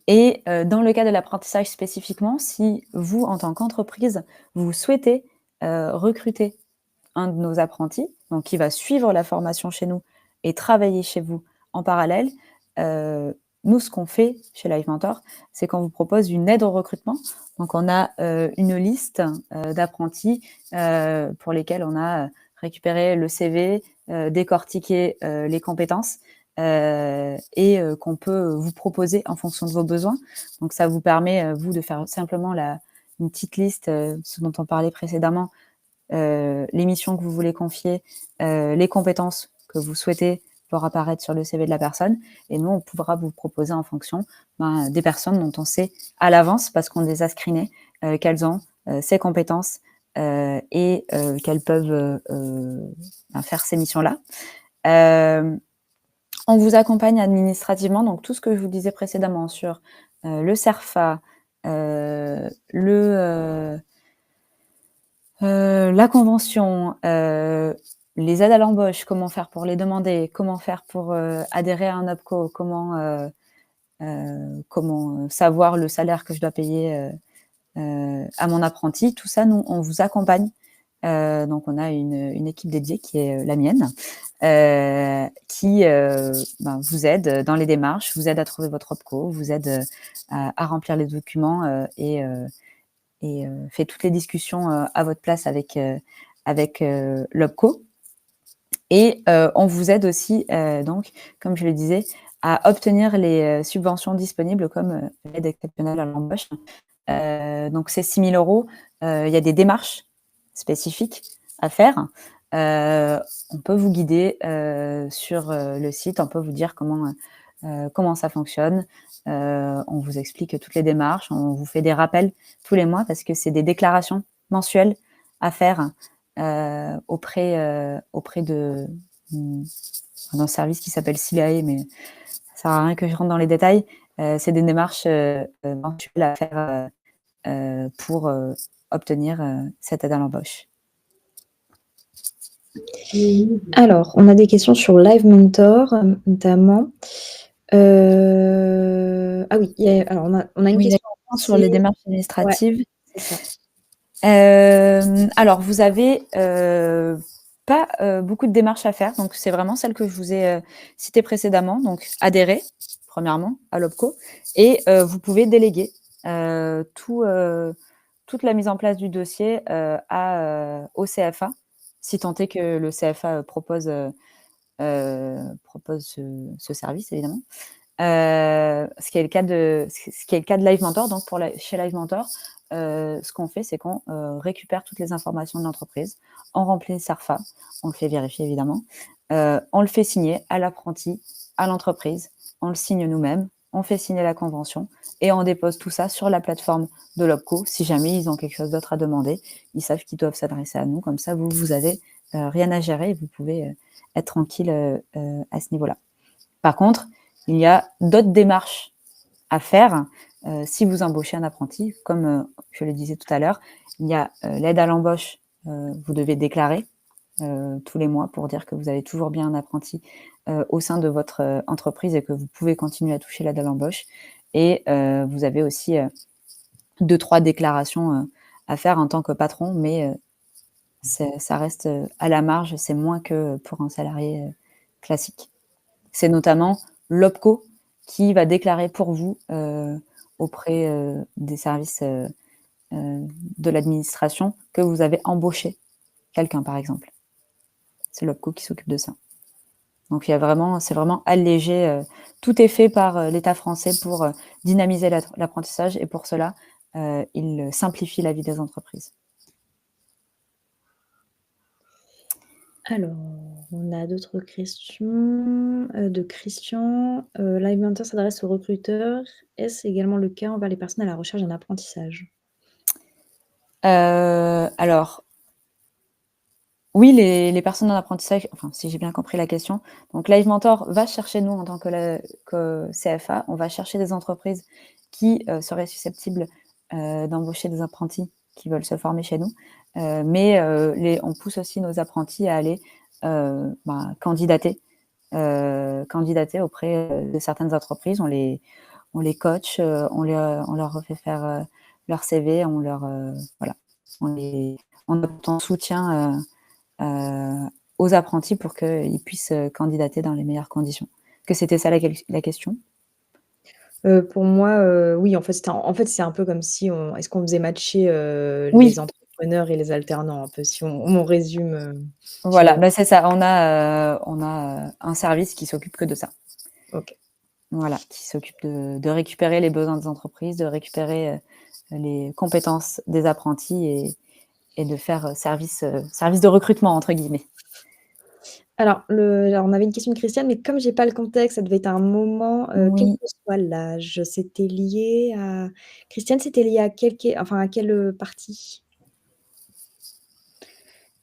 Et dans le cas de l'apprentissage spécifiquement, si vous, en tant qu'entreprise, vous souhaitez, recruter un de nos apprentis, donc qui va suivre la formation chez nous et travailler chez vous en parallèle, nous, ce qu'on fait chez Live Mentor, c'est qu'on vous propose une aide au recrutement. Donc on a, une liste, d'apprentis, pour lesquels on a, récupéré le CV, décortiqué, les compétences, et qu'on peut vous proposer en fonction de vos besoins. Donc ça vous permet, vous, de faire simplement une petite liste, ce dont on parlait précédemment, les missions que vous voulez confier, les compétences que vous souhaitez voir apparaître sur le CV de la personne. Et nous, on pourra vous proposer en fonction des personnes dont on sait à l'avance, parce qu'on les a screenées, quelles ont ces compétences, et qu'elles peuvent faire ces missions-là. On vous accompagne administrativement, donc tout ce que je vous disais précédemment sur le CERFA, la convention, les aides à l'embauche, comment faire pour les demander, comment faire pour adhérer à un OPCO, comment savoir le salaire que je dois payer à mon apprenti. Tout ça, nous, on vous accompagne. Donc, on a une équipe dédiée qui est la mienne, qui vous aide dans les démarches, vous aide à trouver votre OPCO, vous aide à remplir les documents et fait toutes les discussions à votre place avec l'OPCO. Et on vous aide aussi, donc, comme je le disais, à obtenir les subventions disponibles comme l'aide exceptionnelle à l'embauche. Donc, ces 6 000 €, il y a des démarches spécifiques à faire. On peut vous guider sur le site, on peut vous dire comment ça fonctionne. On vous explique toutes les démarches, on vous fait des rappels tous les mois parce que c'est des déclarations mensuelles à faire auprès d'un service qui s'appelle SILAE, mais ça sert à rien que je rentre dans les détails. C'est des démarches mensuelles à faire pour obtenir cette aide à l'embauche. Alors, on a des questions sur Live Mentor, notamment. Ah oui, alors on a une question sur les démarches administratives. Ouais, c'est ça. Alors, vous avez pas beaucoup de démarches à faire, donc c'est vraiment celle que je vous ai citée précédemment. Donc, adhérer, premièrement, à l'OPCO, et vous pouvez déléguer toute la mise en place du dossier au CFA, si tant est que le CFA propose ce service, évidemment. Ce qui est le cas de Live Mentor. Donc, chez Live Mentor, ce qu'on fait, c'est qu'on récupère toutes les informations de l'entreprise, on remplit le CERFA, on le fait vérifier évidemment, on le fait signer à l'apprenti, à l'entreprise, on le signe nous-mêmes, on fait signer la convention et on dépose tout ça sur la plateforme de l'OPCO. Si jamais ils ont quelque chose d'autre à demander, ils savent qu'ils doivent s'adresser à nous. Comme ça, vous avez rien à gérer et vous pouvez être tranquille à ce niveau-là. Par contre, il y a d'autres démarches à faire si vous embauchez un apprenti. Comme je le disais tout à l'heure, il y a l'aide à l'embauche. Vous devez déclarer tous les mois pour dire que vous avez toujours bien un apprenti au sein de votre entreprise et que vous pouvez continuer à toucher l'aide à l'embauche. Et vous avez aussi 2-3 déclarations à faire en tant que patron, mais ça reste à la marge, c'est moins que pour un salarié classique. C'est notamment l'OPCO qui va déclarer pour vous auprès des services de l'administration que vous avez embauché quelqu'un, par exemple. C'est l'OPCO qui s'occupe de ça. Donc, c'est vraiment allégé. Tout est fait par l'État français pour dynamiser l'apprentissage et pour cela, il simplifie la vie des entreprises. Alors, on a d'autres questions de Christian. Live Mentor s'adresse aux recruteurs. Est-ce également le cas envers les personnes à la recherche d'un apprentissage? Alors, oui, les personnes en apprentissage, enfin, si j'ai bien compris la question. Donc, Live Mentor va chercher, nous, en tant que CFA, on va chercher des entreprises qui seraient susceptibles d'embaucher des apprentis qui veulent se former chez nous. Mais on pousse aussi nos apprentis à aller candidater auprès de certaines entreprises. On les coach, on leur refait faire leur CV, on obtient soutien aux apprentis pour qu'ils puissent candidater dans les meilleures conditions. Que c'était ça la question? Pour moi, oui, en fait, c'est un peu comme si est-ce qu'on faisait matcher Oui. les entrepreneurs et les alternants, un peu, si on résume chez Voilà, nous. c'est ça. On a un service qui s'occupe que de ça. OK. Voilà, qui s'occupe de récupérer les besoins des entreprises, de récupérer les compétences des apprentis et de faire service de recrutement, entre guillemets. Alors on avait une question de Christiane, mais comme j'ai pas le contexte, ça devait être un moment, quel Oui. que soit l'âge, c'était lié à Christiane, c'était lié à quelle partie?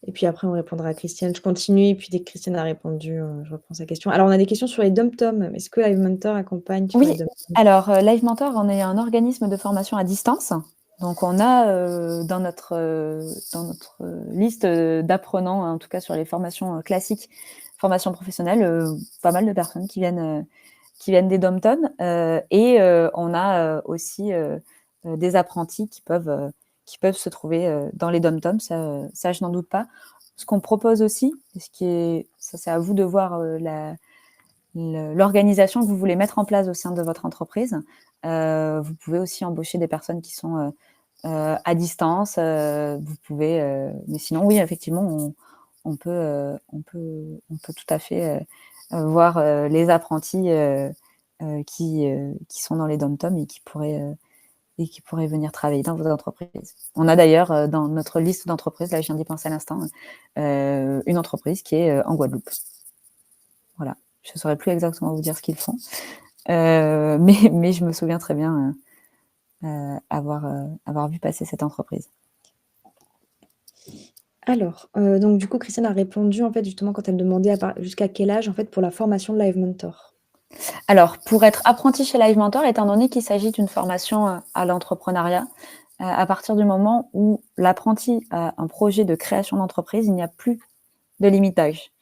Et puis après, on répondra à Christiane. Je continue et puis dès que Christiane a répondu, je reprends sa question. Alors, on a des questions sur les DOM-TOM. Est-ce que Live Mentor accompagne sur les Oui, DOM-TOM? alors Live Mentor, on est un organisme de formation à distance. Donc on a dans notre liste d'apprenants, en tout cas sur les formations classiques, formations professionnelles, pas mal de personnes qui viennent des DOM-TOM. Et on a aussi des apprentis qui peuvent se trouver dans les DOM-TOM, ça je n'en doute pas. Ce qu'on propose aussi, ça c'est à vous de voir l'organisation que vous voulez mettre en place au sein de votre entreprise. Vous pouvez aussi embaucher des personnes qui sont à distance. Vous pouvez, mais sinon, oui, effectivement, on peut tout à fait voir les apprentis qui sont dans les DOM-TOM et qui pourraient venir travailler dans vos entreprises. On a d'ailleurs dans notre liste d'entreprises, là je viens d'y penser à l'instant, une entreprise qui est en Guadeloupe. Voilà. Je ne saurais plus exactement vous dire ce qu'ils font, mais je me souviens très bien avoir vu passer cette entreprise. Alors, donc du coup, Christiane a répondu, en fait, justement, quand elle demandait jusqu'à quel âge, en fait, pour la formation de Live Mentor? Alors, pour être apprenti chez Live Mentor, étant donné qu'il s'agit d'une formation à l'entrepreneuriat, à partir du moment où l'apprenti a un projet de création d'entreprise, il n'y a plus de limite d'âge.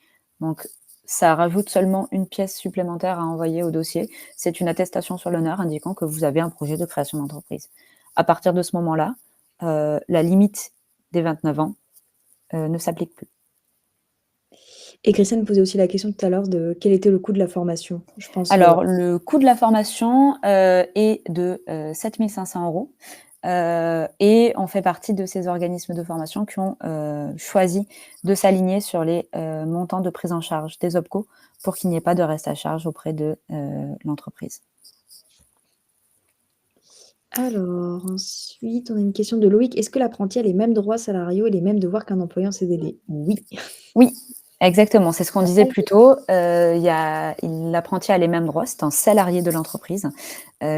Donc, ça rajoute seulement une pièce supplémentaire à envoyer au dossier. C'est une attestation sur l'honneur indiquant que vous avez un projet de création d'entreprise. À partir de ce moment-là, la limite des 29 ans ne s'applique plus. Et Christiane posait aussi la question tout à l'heure de quel était le coût de la formation? Je pense, Alors, le coût de la formation est de 7 500 €. Et on fait partie de ces organismes de formation qui ont choisi de s'aligner sur les montants de prise en charge des OPCO pour qu'il n'y ait pas de reste à charge auprès de l'entreprise. Alors, ensuite, on a une question de Loïc. Est-ce que l'apprenti a les mêmes droits salariaux et les mêmes devoirs qu'un employé en CDD? Oui. Oui, exactement, c'est ce qu'on disait plus tôt. L'apprenti a les mêmes droits, c'est un salarié de l'entreprise.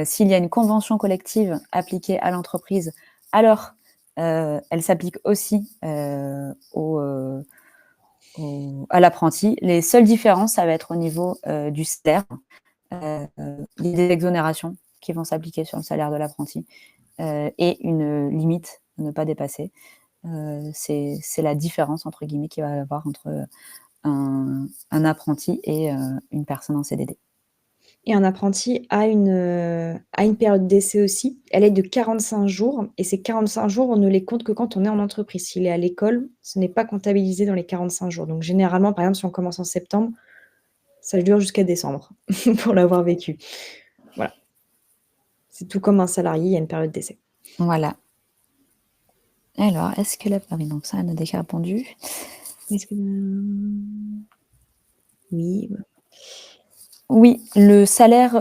S'il y a une convention collective appliquée à l'entreprise, alors elle s'applique aussi à l'apprenti. Les seules différences, ça va être au niveau du salaire. Il y a des exonérations qui vont s'appliquer sur le salaire de l'apprenti et une limite à ne pas dépasser. C'est la différence, entre guillemets, qu'il va y avoir entre un apprenti et une personne en CDD. Et un apprenti a une période d'essai aussi. Elle est de 45 jours et ces 45 jours, on ne les compte que quand on est en entreprise. S'il est à l'école, ce n'est pas comptabilisé dans les 45 jours. Donc généralement, par exemple, si on commence en septembre, ça dure jusqu'à décembre pour l'avoir vécu. Voilà. C'est tout comme un salarié, il y a une période d'essai. Voilà. Alors, est-ce que ah oui, donc ça, Anne a déjà répondu. Est-ce que oui. Oui, le secteur,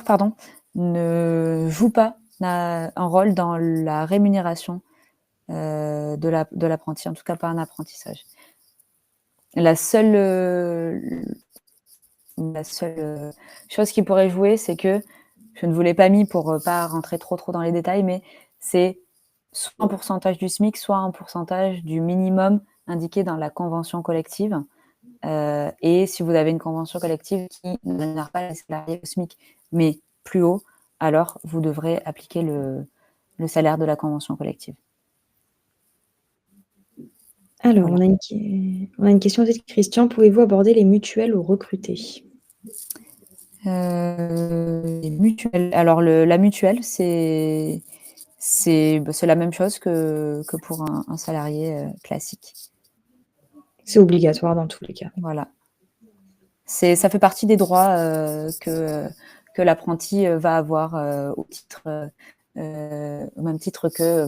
pardon, ne joue pas un rôle dans la rémunération de l'apprenti, en tout cas pas un apprentissage. La seule chose qui pourrait jouer, c'est que je ne vous l'ai pas mis pour pas rentrer trop dans les détails, mais c'est soit un pourcentage du SMIC, soit un pourcentage du minimum indiqué dans la convention collective. Et si vous avez une convention collective qui ne rémunère pas les salariés au SMIC, mais plus haut, alors vous devrez appliquer le salaire de la convention collective. Alors, Voilà. on a une question de Christian. Pouvez-vous aborder les mutuelles aux recrutés? Les mutuelles. Alors, la mutuelle, c'est la même chose que pour un salarié classique. C'est obligatoire dans tous les cas. Voilà. Ça fait partie des droits que l'apprenti va avoir au même titre que,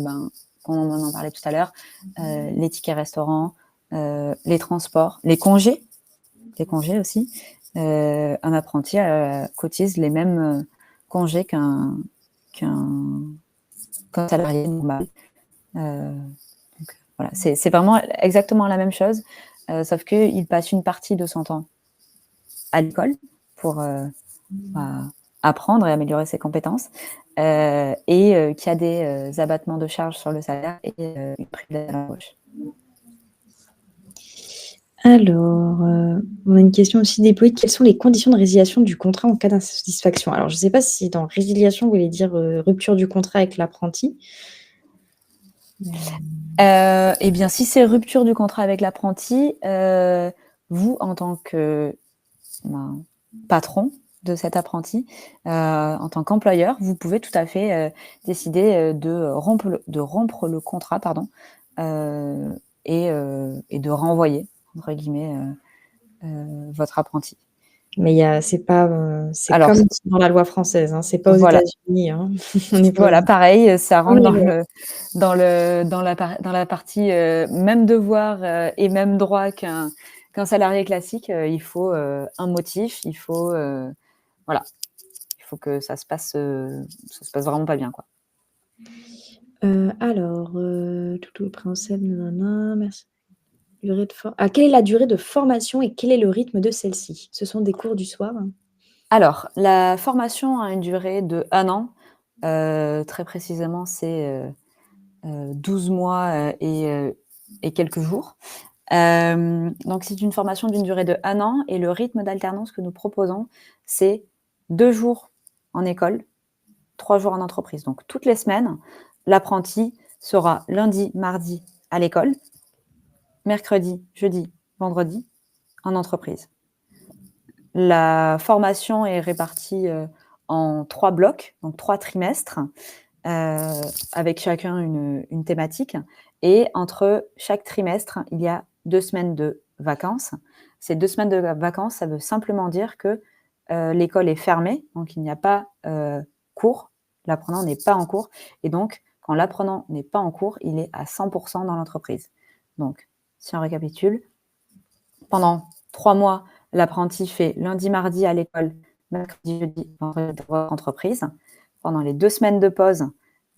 on en parlait tout à l'heure, les tickets restaurants, les transports, les congés aussi. Un apprenti cotise les mêmes congés qu'un salarié normal. Donc, voilà, c'est vraiment exactement la même chose, sauf qu'il passe une partie de son temps à l'école pour apprendre et améliorer ses compétences, et qu'il y a des abattements de charges sur le salaire et une prime à l'embauche. Alors, on a une question aussi d'Hippolyte. Quelles sont les conditions de résiliation du contrat en cas d'insatisfaction? Alors, je ne sais pas si dans résiliation, vous voulez dire, rupture du contrat avec l'apprenti? Eh bien, si c'est rupture du contrat avec l'apprenti, vous, en tant que patron de cet apprenti, en tant qu'employeur, vous pouvez tout à fait décider de rompre le contrat, pardon, et de renvoyer, entre guillemets, votre apprenti. Mais c'est pas, c'est Alors, comme dans la loi française, hein, c'est pas aux voilà, États-Unis, hein. On n'est pas aux voilà, pareil, ça comme rentre les lois. dans la partie même devoir et même droit qu'un salarié classique. Il faut un motif, il faut voilà, il faut que ça se passe vraiment pas bien, quoi. Alors, tout préenseigne, nanana, merci. Quelle est la durée de formation et quel est le rythme de celle-ci? Ce sont des cours du soir? Alors, la formation a une durée de 1 an. Très précisément, c'est 12 mois et quelques jours. Donc, c'est une formation d'une durée de 1 an et le rythme d'alternance que nous proposons, c'est 2 jours en école, 3 jours en entreprise. Donc, toutes les semaines, l'apprenti sera lundi, mardi à l'école, mercredi, jeudi, vendredi en entreprise. La formation est répartie en 3 blocs, donc 3 trimestres, avec chacun une thématique. Et entre chaque trimestre, il y a 2 semaines de vacances. Ces 2 semaines de vacances, ça veut simplement dire que l'école est fermée, donc il n'y a pas cours, l'apprenant n'est pas en cours. Et donc, quand l'apprenant n'est pas en cours, il est à 100% dans l'entreprise. Donc, si on récapitule, pendant 3 mois, l'apprenti fait lundi, mardi à l'école, mercredi, jeudi, vendredi dans votre entreprise. Pendant les 2 semaines de pause,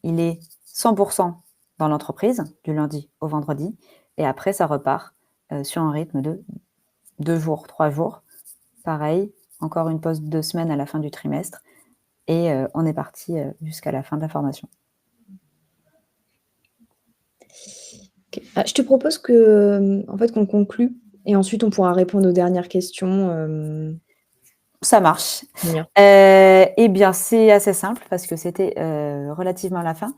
il est 100% dans l'entreprise, du lundi au vendredi. Et après, ça repart sur un rythme de 2 jours, 3 jours. Pareil, encore une pause de 2 semaines à la fin du trimestre. Et on est parti jusqu'à la fin de la formation. OK. Je te propose que, en fait, qu'on conclue et ensuite on pourra répondre aux dernières questions. Ça marche. Bien. Eh bien, c'est assez simple parce que c'était relativement à la fin.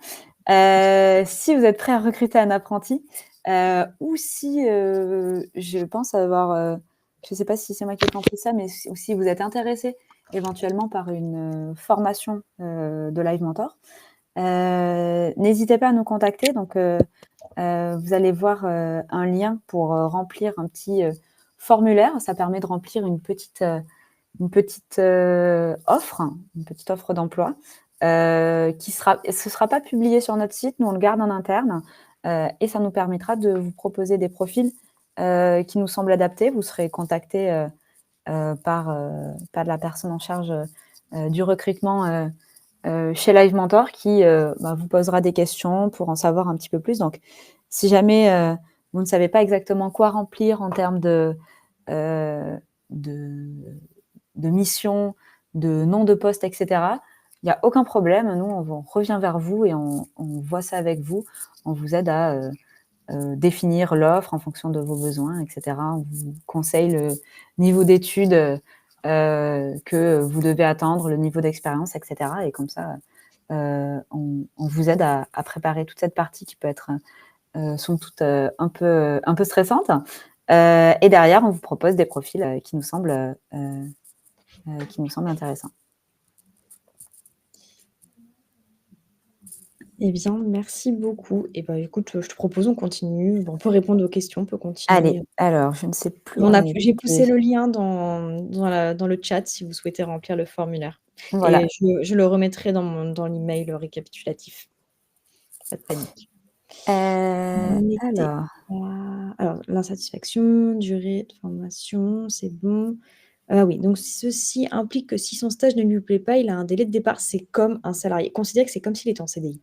Si vous êtes prêt à recruter un apprenti, ou si je pense avoir, je ne sais pas si c'est moi qui ai compris ça, mais si vous êtes intéressé éventuellement par une formation de Live Mentor, n'hésitez pas à nous contacter. Donc, vous allez voir un lien pour remplir un petit formulaire. Ça permet de remplir une petite offre d'emploi ce sera pas publié sur notre site, nous on le garde en interne et ça nous permettra de vous proposer des profils qui nous semblent adaptés. Vous serez contacté par la personne en charge du recrutement chez Live Mentor qui vous posera des questions pour en savoir un petit peu plus. Donc, si jamais vous ne savez pas exactement quoi remplir en termes de mission, de nom de poste, etc., il n'y a aucun problème. Nous, on revient vers vous et on voit ça avec vous. On vous aide à définir l'offre en fonction de vos besoins, etc. On vous conseille le niveau d'études que vous devez attendre, le niveau d'expérience, etc. Et comme ça, on vous aide à préparer toute cette partie qui peut être somme toute un peu stressante. Et derrière, on vous propose des profils qui nous semblent intéressants. Eh bien, merci beaucoup. Et bah, écoute, je te propose, on continue. On peut répondre aux questions, on peut Allez, continuer. alors, je ne sais plus où on J'ai poussé était. le lien dans le chat si vous souhaitez remplir le formulaire Voilà. et je le remettrai dans l'email récapitulatif. Pas de panique. On était Alors, alors l'insatisfaction, durée de formation, c'est bon. Ah oui, donc ceci implique que si son stage ne lui plaît pas, il a un délai de départ. C'est comme un salarié. Considérez que c'est comme s'il était en CDI.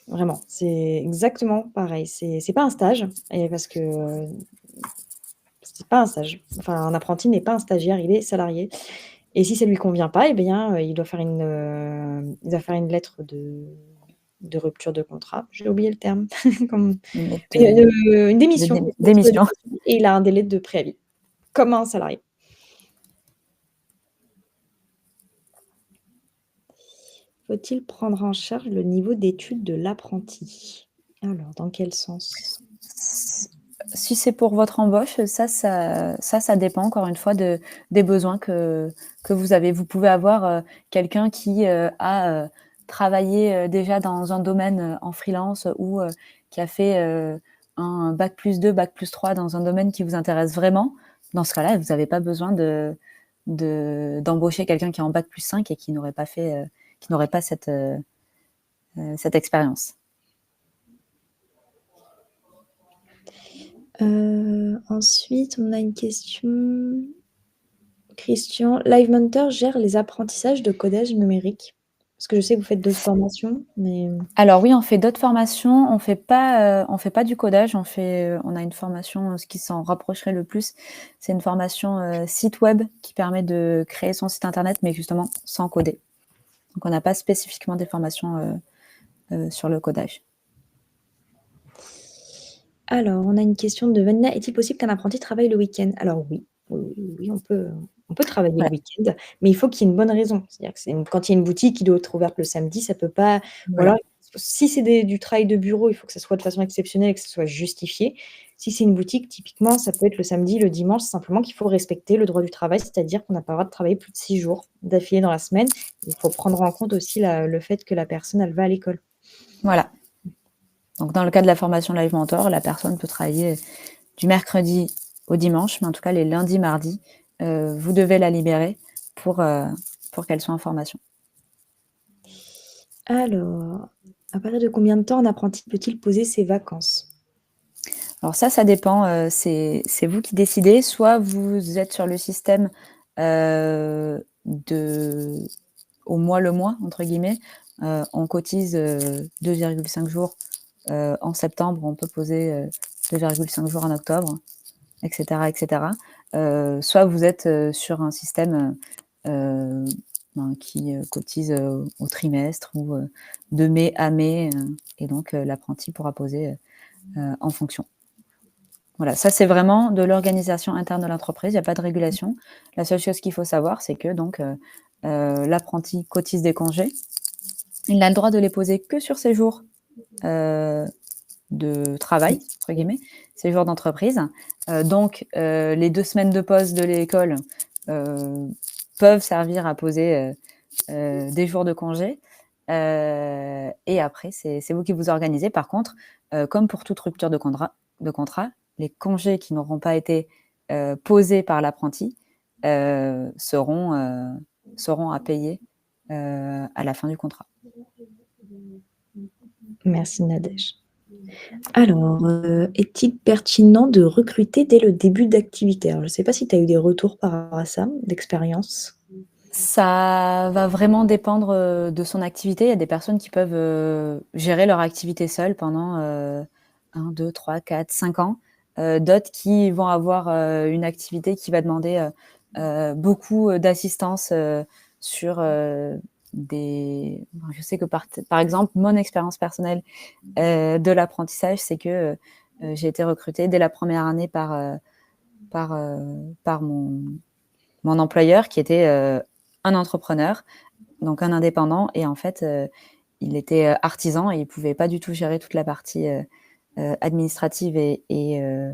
Vraiment, c'est exactement pareil. C'est pas un stage et parce que, c'est pas un stage. Enfin, un apprenti n'est pas un stagiaire, il est salarié et si ça lui convient pas et bien, il doit faire une lettre de de rupture de contrat, j'ai oublié le terme, comme Une lettre une de démission, une lettre de démission. démission et il a un délai de préavis, comme un salarié. Faut-il prendre en charge le niveau d'études de l'apprenti? Alors, dans quel sens? Si c'est pour votre embauche, ça dépend encore une fois des besoins que vous avez. Vous pouvez avoir quelqu'un qui a travaillé déjà dans un domaine en freelance ou qui a fait un bac+2, bac+3 dans un domaine qui vous intéresse vraiment. Dans ce cas-là, vous n'avez pas besoin d'embaucher quelqu'un qui est en bac+5 et qui n'aurait pas fait, qui n'aurait pas cette expérience. Ensuite, on a une question. Christian, Live Mentor gère les apprentissages de codage numérique? Parce que je sais que vous faites d'autres formations, mais Alors oui, on fait d'autres formations. On fait pas du codage. On a une formation, ce qui s'en rapprocherait le plus, c'est une formation site web qui permet de créer son site internet, mais justement sans coder. Donc on n'a pas spécifiquement des formations sur le codage. alors, on a une question de Vanina. Est-il possible qu'un apprenti travaille le week-end? Alors oui, on peut travailler le Voilà, week-end, mais il faut qu'il y ait une bonne raison. C'est-à-dire que quand il y a une boutique qui doit être ouverte le samedi, ça peut pas. Ou voilà. alors, si c'est du travail de bureau, il faut que ça soit de façon exceptionnelle et que ça soit justifié. Si c'est une boutique, typiquement, ça peut être le samedi, le dimanche, simplement qu'il faut respecter le droit du travail, c'est-à-dire qu'on n'a pas le droit de travailler plus de 6 jours d'affilée dans la semaine. Il faut prendre en compte aussi le fait que la personne, elle va à l'école. Voilà. Donc dans le cas de la formation Live Mentor, la personne peut travailler du mercredi au dimanche, mais en tout cas les lundis, mardis, vous devez la libérer pour qu'elle soit en formation. Alors, à partir de combien de temps un apprenti peut-il poser ses vacances? Alors ça dépend, c'est vous qui décidez. Soit vous êtes sur le système au mois le mois, entre guillemets. On cotise 2,5 jours en septembre, on peut poser 2,5 jours en octobre, etc. etc. Soit vous êtes sur un système qui cotise au trimestre ou de mai à mai, et donc l'apprenti pourra poser en fonction. Voilà, ça c'est vraiment de l'organisation interne de l'entreprise, il n'y a pas de régulation. La seule chose qu'il faut savoir, c'est que donc l'apprenti cotise des congés. Il n'a le droit de les poser que sur ses jours de travail, entre guillemets, ses jours d'entreprise. Donc les 2 semaines de pause de l'école peuvent servir à poser des jours de congé. Et après, c'est vous qui vous organisez. Par contre, comme pour toute rupture de contrat, les congés qui n'auront pas été posés par l'apprenti seront à payer à la fin du contrat. Merci Nadège. Alors, est-il pertinent de recruter dès le début d'activité? Alors, je ne sais pas si tu as eu des retours par rapport à ça, d'expérience? Ça va vraiment dépendre de son activité. Il y a des personnes qui peuvent gérer leur activité seules pendant 1, 2, 3, 4, 5 ans. D'autres qui vont avoir une activité qui va demander beaucoup d'assistance sur des... Je sais que par exemple, mon expérience personnelle de l'apprentissage, c'est que j'ai été recrutée dès la première année par mon employeur qui était un entrepreneur, donc un indépendant, et en fait, il était artisan et il ne pouvait pas du tout gérer toute la partie administrative et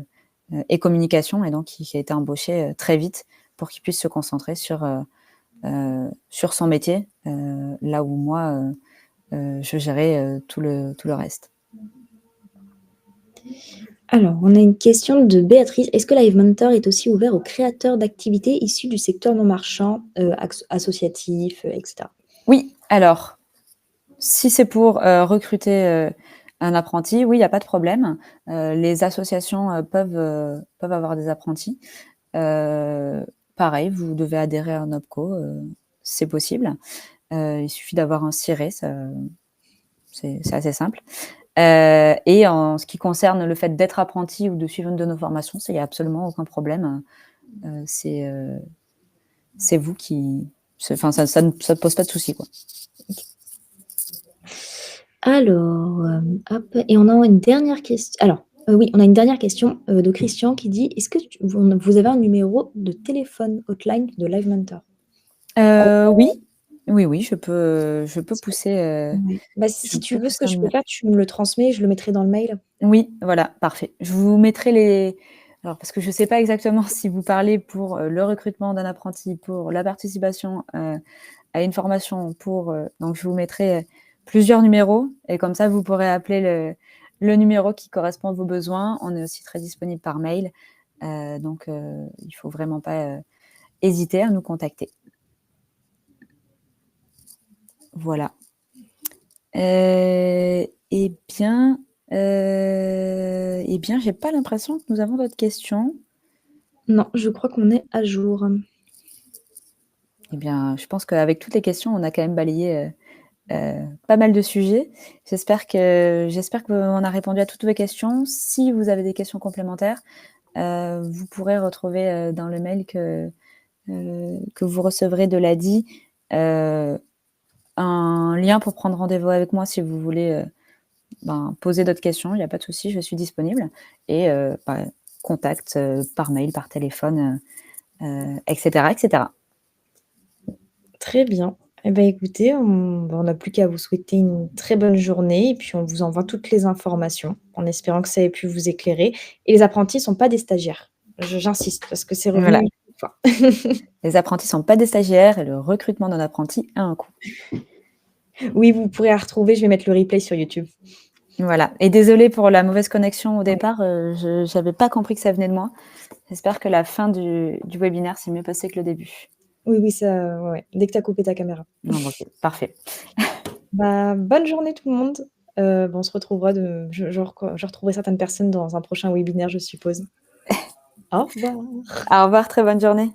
communication, et donc il a été embauché très vite pour qu'il puisse se concentrer sur son métier, là où moi, je gérais tout le reste. Alors, on a une question de Béatrice. Est-ce que Live Mentor est aussi ouvert aux créateurs d'activités issus du secteur non marchand, associatif, etc.? Oui, alors, si c'est pour recruter un apprenti, oui, il n'y a pas de problème. Les associations peuvent avoir des apprentis. Pareil, vous devez adhérer à un OPCO, c'est possible. Il suffit d'avoir un ciré, c'est assez simple. Et en ce qui concerne le fait d'être apprenti ou de suivre une de nos formations, il n'y a absolument aucun problème. C'est vous qui... Enfin, ça ne pose pas de souci, quoi. Alors, hop et on a une dernière question. Alors, oui, on a une dernière question, de Christian qui dit: «Est-ce que vous avez un numéro de téléphone hotline de Live Mentor?» Oui. Oui, oui, je peux pousser, Ouais. Bah, je si tu peux veux, ce pousser que un je peux numé faire, tu me le transmets, je le mettrai dans le mail. oui, voilà, parfait. Je vous mettrai les alors parce que je ne sais pas exactement si vous parlez pour, le recrutement d'un apprenti, pour la participation, à une formation, pour, donc je vous mettrai, plusieurs numéros et comme ça vous pourrez appeler le numéro qui correspond à vos besoins. On est aussi très disponible par mail, donc il faut vraiment pas, hésiter à nous contacter. Voilà. Eh bien, j'ai pas l'impression que nous avons d'autres questions. Non, je crois qu'on est à jour. Eh bien, je pense qu'avec toutes les questions, on a quand même balayé, pas mal de sujets. J'espère qu'on a répondu à toutes vos questions. Si vous avez des questions complémentaires, vous pourrez retrouver, dans le mail que vous recevrez de l'ADI, un lien pour prendre rendez-vous avec moi si vous voulez, poser d'autres questions, il y a pas de souci, je suis disponible et contact, par mail, par téléphone, et cetera, et cetera. Très bien. Eh ben, écoutez, on n'a plus qu'à vous souhaiter une très bonne journée et puis on vous envoie toutes les informations en espérant que ça ait pu vous éclairer et les apprentis sont pas des stagiaires. J'insiste parce que c'est revenu Voilà, une fois. les apprentis sont pas des stagiaires et le recrutement d'un apprenti a un coût. Oui, vous pourrez la retrouver, je vais mettre le replay sur YouTube. Voilà et désolée pour la mauvaise connexion au Ouais. départ, je j'avais pas compris que ça venait de moi. J'espère que la fin du webinaire s'est mieux passée que le début. Oui, oui, ça ouais, dès que tu as coupé ta caméra. Non, bon, OK, parfait. Bah, bonne journée tout le monde. On se retrouvera je retrouverai certaines personnes dans un prochain webinaire, je suppose. Au revoir. Au revoir, très bonne journée.